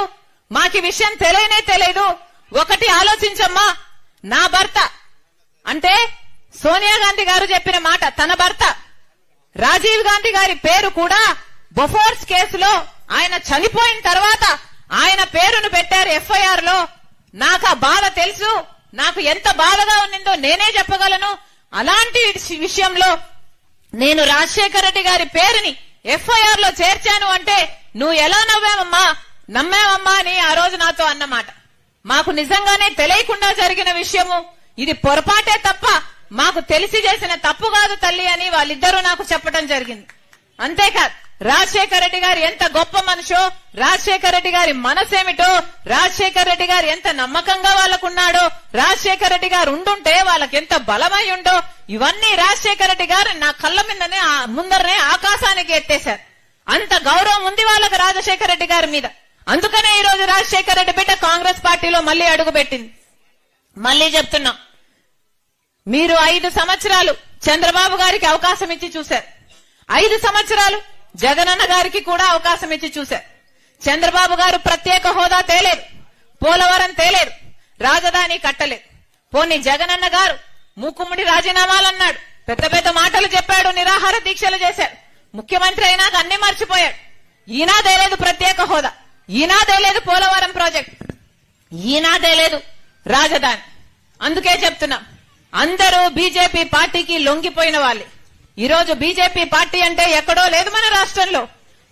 మాకు విషయం తెలియదు. ఒకటి ఆలోచించమ్మా, నా భర్త అంటే సోనియా గాంధీ గారు చెప్పిన మాట, తన భర్త రాజీవ్ గాంధీ గారి పేరు కూడా బొఫోర్స్ కేసులో ఆయన చనిపోయిన తర్వాత ఆయన పేరును పెట్టారు ఎఫ్ఐఆర్ లో. నాకు ఆ బాధ తెలుసు, నాకు ఎంత బాధగా ఉన్నిందో నేనే చెప్పగలను. అలాంటి విషయంలో నేను రాజశేఖర రెడ్డి గారి పేరుని ఎఫ్ఐఆర్ లో చేర్చాను అంటే నువ్వు ఎలా నమ్మావమ్మా అని ఆ రోజు నాతో అన్నమాట. మాకు నిజంగానే తెలియకుండా జరిగిన విషయము, ఇది పొరపాటే తప్ప మాకు తెలిసి చేసిన తప్పు కాదు తల్లి అని వాళ్ళిద్దరూ నాకు చెప్పడం జరిగింది. అంతేకాదు రాజశేఖర రెడ్డి గారు ఎంత గొప్ప మనిషో, రాజశేఖర రెడ్డి గారి మనసేమిటో, రాజశేఖర రెడ్డి గారు ఎంత నమ్మకంగా వాళ్ళకున్నాడో, రాజశేఖర రెడ్డి గారు ఉండుంటే వాళ్ళకి ఎంత బలమై ఉండో, ఇవన్నీ రాజశేఖర రెడ్డి గారు నా కళ్ళ మీదనే ముందరనే ఆకాశానికి ఎత్తేశారు. అంత గౌరవం ఉంది వాళ్ళకి రాజశేఖర రెడ్డి గారి మీద. అందుకనే ఈ రోజు రాజశేఖర రెడ్డి బిడ్డ కాంగ్రెస్ పార్టీలో మళ్లీ అడుగుపెట్టింది. మళ్లీ చెప్తున్నాం, మీరు 5 సంవత్సరాలు చంద్రబాబు గారికి అవకాశం ఇచ్చి చూశారు, 5 సంవత్సరాలు జగనన్న గారికి కూడా అవకాశం ఇచ్చి చూశారు. చంద్రబాబు గారు ప్రత్యేక హోదా తేలేదు, పోలవరం తేలేదు, రాజధాని కట్టలేదు. పోనీ జగనన్న గారు మూకుమ్మడి రాజీనామాలన్నాడు, పెద్ద పెద్ద మాటలు చెప్పాడు, నిరాహార దీక్షలు చేశాడు. ముఖ్యమంత్రి అయినాక అన్ని మర్చిపోయాడు. ఈనాదే లేదు ప్రత్యేక హోదా, ఈనాదే లేదు పోలవరం ప్రాజెక్ట్, ఈనాదే లేదు రాజధాని. అందుకే చెప్తున్నాం, అందరూ బీజేపీ పార్టీకి లొంగిపోయిన వాళ్ళే. ఈ రోజు బీజేపీ పార్టీ అంటే ఎక్కడో లేదు మన రాష్ట్రంలో.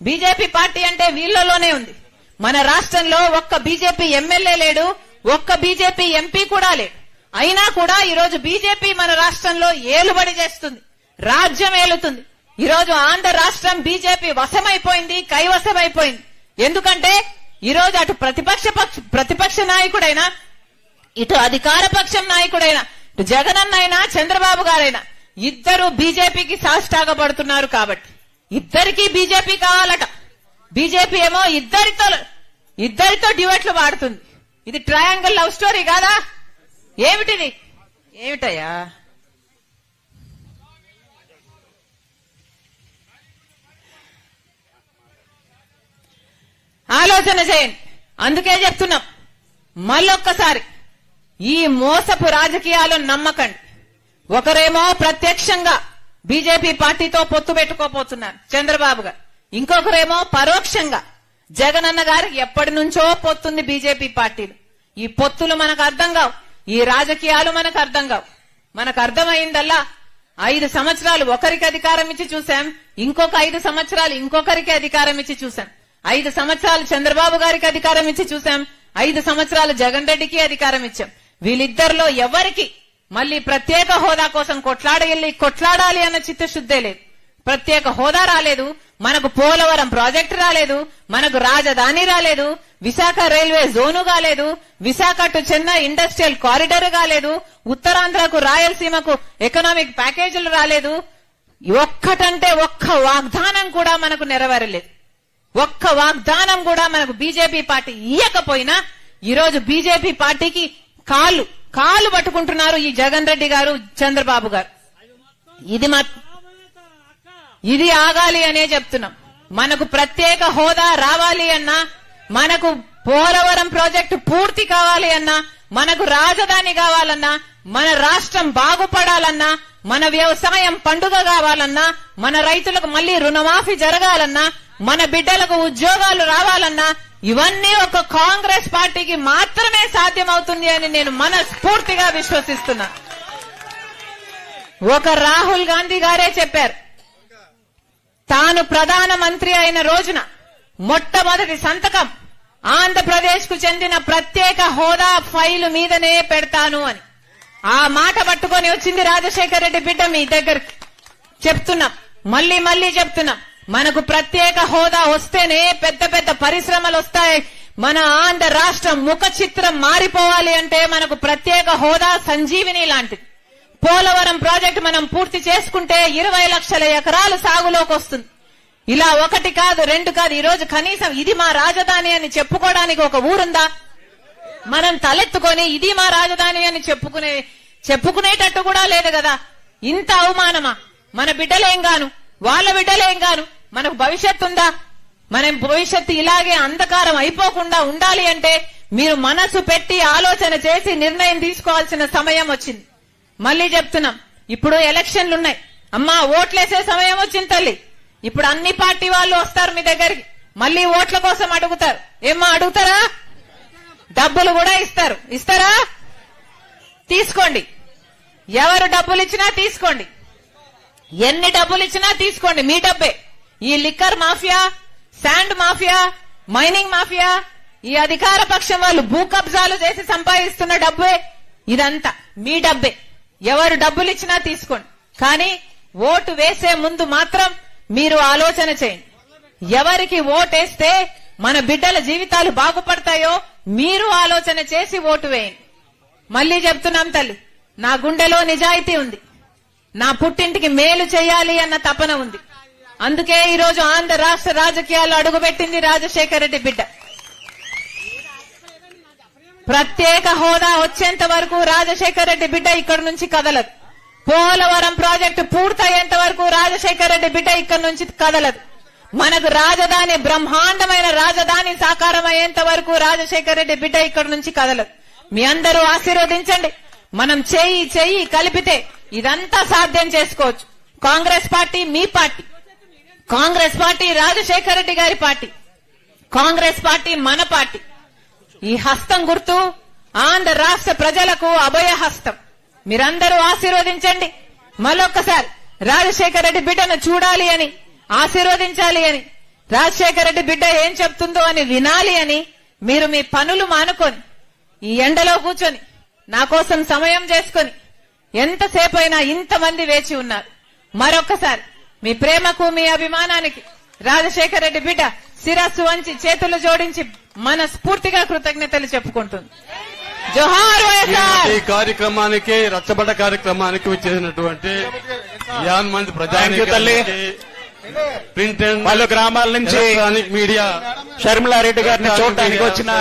బీజేపీ పార్టీ అంటే వీళ్ళలోనే ఉంది. మన రాష్ట్రంలో ఒక్క బీజేపీ ఎమ్మెల్యే లేడు, ఒక్క బీజేపీ ఎంపీ కూడా లేడు. అయినా కూడా ఈరోజు బీజేపీ మన రాష్ట్రంలో ఏలుబడి చేస్తుంది, రాజ్యం ఏలుతుంది. ఈరోజు ఆంధ్ర రాష్ట్రం బీజేపీ వశమైపోయింది, కైవశమైపోయింది. ఎందుకంటే ఈరోజు అటు ప్రతిపక్ష నాయకుడైనా, ఇటు అధికార పక్షం నాయకుడైనా, ఇటు జగనన్నైనా చంద్రబాబు గారైనా ఇద్దరు బీజేపీకి సాష్టాగపడుతున్నారు. కాబట్టి ఇద్దరికీ బీజేపీ కావాలట. బీజేపీ ఏమో ఇద్దరితో డ్యూయెట్లు వాడుతుంది. ఇది ట్రయాంగిల్ లవ్ స్టోరీ కాదా? ఏమిటిది? ఏమిటయ్యా? ఆలోచన చేయండి. అందుకే చెప్తున్నాం, మళ్ళొక్కసారి ఈ మోసపు రాజకీయాలను నమ్మకండి. ఒకరేమో ప్రత్యక్షంగా బీజేపీ పార్టీతో పొత్తు పెట్టుకోపోతున్నారు చంద్రబాబు గారు, ఇంకొకరేమో పరోక్షంగా జగనన్న గారికి ఎప్పటి నుంచో పొత్తుంది బీజేపీ పార్టీలు. ఈ పొత్తులు మనకు అర్థం కావు, ఈ రాజకీయాలు మనకు అర్థం కావు. మనకు అర్థమైందల్లా 5 సంవత్సరాలు ఒకరికి అధికారం ఇచ్చి చూశాం, ఇంకొక 5 సంవత్సరాలు ఇంకొకరికి అధికారం ఇచ్చి చూశాం. 5 సంవత్సరాలు చంద్రబాబు గారికి అధికారం ఇచ్చి చూశాం, 5 సంవత్సరాలు జగన్ రెడ్డికి అధికారం ఇచ్చాం. వీళ్ళిద్దరిలో ఎవరికి మళ్ళీ ప్రత్యేక హోదా కోసం కొట్లాడాలి అన్న చిత్తశుద్ధే లేదు. ప్రత్యేక హోదా రాలేదు, మనకు పోలవరం ప్రాజెక్టు రాలేదు, మనకు రాజధాని రాలేదు, విశాఖ రైల్వే జోను కాలేదు, Visakha to Chennai industrial corridor కాలేదు, ఉత్తరాంధ్రకు రాయలసీమకు ఎకనామిక్ ప్యాకేజీలు రాలేదు. ఒక్కటంటే ఒక్క వాగ్దానం కూడా మనకు నెరవేరలేదు. ఒక్క వాగ్దానం కూడా మనకు బీజేపీ పార్టీ ఇయ్యకపోయినా ఈరోజు బీజేపీ పార్టీకి కాలు పట్టుకుంటున్నారు ఈ జగన్ రెడ్డి గారు, చంద్రబాబు గారు. ఇది ఆగాలి అనే చెప్తున్నాం. మనకు ప్రత్యేక హోదా రావాలి అన్నా, మనకు పోలవరం ప్రాజెక్టు పూర్తి కావాలి అన్నా, మనకు రాజధాని కావాలన్నా, మన రాష్ట్రం బాగుపడాలన్నా, మన వ్యవసాయం పండుగ కావాలన్నా, మన రైతులకు మళ్లీ రుణమాఫీ జరగాలన్నా, మన బిడ్డలకు ఉద్యోగాలు రావాలన్నా, ఇవన్నీ ఒక కాంగ్రెస్ పార్టీకి మాత్రమే సాధ్యమవుతుంది అని నేను మనస్ఫూర్తిగా విశ్వసిస్తున్నా. ఒక రాహుల్ గాంధీ గారే చెప్పారు, తాను ప్రధానమంత్రి అయిన రోజున మొట్టమొదటి సంతకం ఆంధ్రప్రదేశ్ కు చెందిన ప్రత్యేక హోదా ఫైలు మీదనే పెడతాను అని. ఆ మాట పట్టుకొని వచ్చింది రాజశేఖర రెడ్డి బిడ్డ మీ దగ్గరికి. చెప్తున్నాం, మళ్లీ చెప్తున్నాం, మనకు ప్రత్యేక హోదా వస్తేనే పెద్ద పెద్ద పరిశ్రమలు వస్తాయి. మన ఆంధ్ర రాష్ట్రం ముఖ చిత్రం మారిపోవాలి అంటే మనకు ప్రత్యేక హోదా సంజీవిని లాంటిది. పోలవరం ప్రాజెక్టు మనం పూర్తి చేసుకుంటే 20 లక్షల ఎకరాలు సాగులోకి వస్తుంది. ఇలా 1 కాదు 2 కాదు, ఈ రోజు కనీసం ఇది మా రాజధాని అని చెప్పుకోవడానికి ఒక ఊరుందా? మనం తలెత్తుకొని ఇది మా రాజధాని అని చెప్పుకునేటట్టు కూడా లేదు కదా. ఇంత అవమానమా? మన బిడ్డలేం గాను, వాళ్ళ బిడ్డలేం గాను, మనకు భవిష్యత్తు ఉందా? మన భవిష్యత్తు ఇలాగే అంధకారం అయిపోకుండా ఉండాలి అంటే మీరు మనసు పెట్టి ఆలోచన చేసి నిర్ణయం తీసుకోవాల్సిన సమయం వచ్చింది. మళ్లీ చెప్తున్నాం, ఇప్పుడు ఎలక్షన్లున్నాయి అమ్మా, ఓట్లేసే సమయం వచ్చింది తల్లి. ఇప్పుడు అన్ని పార్టీ వాళ్ళు వస్తారు మీ దగ్గరికి, మళ్లీ ఓట్ల కోసం అడుగుతారు. ఏమ్మా అడుగుతారా? డబ్బులు కూడా ఇస్తారా? తీసుకోండి. ఎవరు డబ్బులు ఇచ్చినా తీసుకోండి, ఎన్ని డబ్బులు ఇచ్చినా తీసుకోండి, మీ డబ్బే. ఈ liquor mafia, sand mafia, mining mafia, ఈ అధికార పక్షం వాళ్ళు భూ కబ్జాలు చేసి సంపాదిస్తున్న డబ్బే, ఇదంతా మీ డబ్బే. ఎవరు డబ్బులు ఇచ్చినా తీసుకోండి. కానీ ఓటు వేసే ముందు మాత్రం మీరు ఆలోచన చేయండి. ఎవరికి ఓటేస్తే మన బిడ్డల జీవితాలు బాగుపడతాయో మీరు ఆలోచన చేసి ఓటు వేయండి. మళ్లీ చెప్తున్నాం తల్లి, నా గుండెలో నిజాయితీ ఉంది, నా పుట్టింటికి మేలు చేయాలి అన్న తపన ఉంది. అందుకే ఈరోజు ఆంధ్ర రాష్ట్ర రాజకీయాల్లో అడుగుపెట్టింది రాజశేఖర రెడ్డి బిడ్డ. ప్రత్యేక హోదా వచ్చేంత వరకు రాజశేఖర రెడ్డి బిడ్డ ఇక్కడి నుంచి కదలదు. పోలవరం ప్రాజెక్టు పూర్తయ్యేంత వరకు రాజశేఖర రెడ్డి బిడ్డ ఇక్కడి నుంచి కదలదు. మనకు రాజధాని, బ్రహ్మాండమైన రాజధాని సాకారం అయ్యేంత వరకు రాజశేఖర రెడ్డి బిడ్డ ఇక్కడి నుంచి కదలదు. మీ అందరూ ఆశీర్వదించండి. మనం చెయ్యి కలిపితే ఇదంతా సాధ్యం చేసుకోవచ్చు. కాంగ్రెస్ పార్టీ మీ పార్టీ, కాంగ్రెస్ పార్టీ రాజశేఖర రెడ్డి గారి పార్టీ, కాంగ్రెస్ పార్టీ మన పార్టీ. ఈ హస్తం గుర్తు ఆంధ్ర రాష్ట్ర ప్రజలకు అభయ హస్తం. మీరందరూ ఆశీర్వదించండి. మరొక్కసారి రాజశేఖర రెడ్డి బిడ్డను చూడాలి అని, ఆశీర్వదించాలి అని రాజశేఖర రెడ్డి బిడ్డ ఏం చెప్తుందో అని వినాలి అని మీరు మీ పనులు మానుకొని ఈ ఎండలో కూర్చొని నా కోసం సమయం చేసుకొని ఎంతసేపు అయినా ఇంతమంది వేచి ఉన్నారు. మరొక్కసారి మీ ప్రేమకు మీ అభిమానానికి రాజశేఖర రెడ్డి బిడ్డ శిరస్సు వంచి చేతులు జోడించి మనస్ఫూర్తిగా కృతజ్ఞతలు చెప్పుకుంటుంది. జోహార్ వైఎస్ఆర్. ఈ కార్యక్రమానికి రచ్చబడ్డ కార్యక్రమానికి వచ్చేసినటువంటి 50 మంది ప్రజానికి ప్రింట్ అండ్ పలు గ్రామాల నుంచి ఎలక్ట్రానిక్ మీడియా షర్మిలారెడ్డి గారిని చూడటానికి వచ్చిన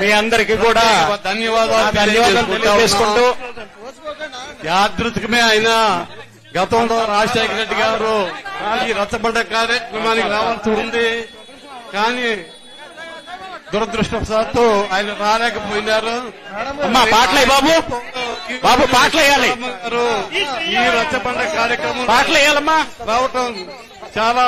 మీ అందరికీ కూడా ధన్యవాదాలు తెలియజేసుకుంటూ యాదృతికమే అయినా గతంలో రాజశేఖర రెడ్డి గారు ఈ రచ్చబడ్డ కార్యక్రమానికి రావాల్సి ఉంది. కానీ దురదృష్టవశాత్తు ఆయన రాలేకపోయినారు. అమ్మా పాటలే బాబు, బాబు పాటలు వేయాలి. ఈ రచ్చబండ కార్యక్రమం పాటలు వేయాలమ్మా రావటం చాలా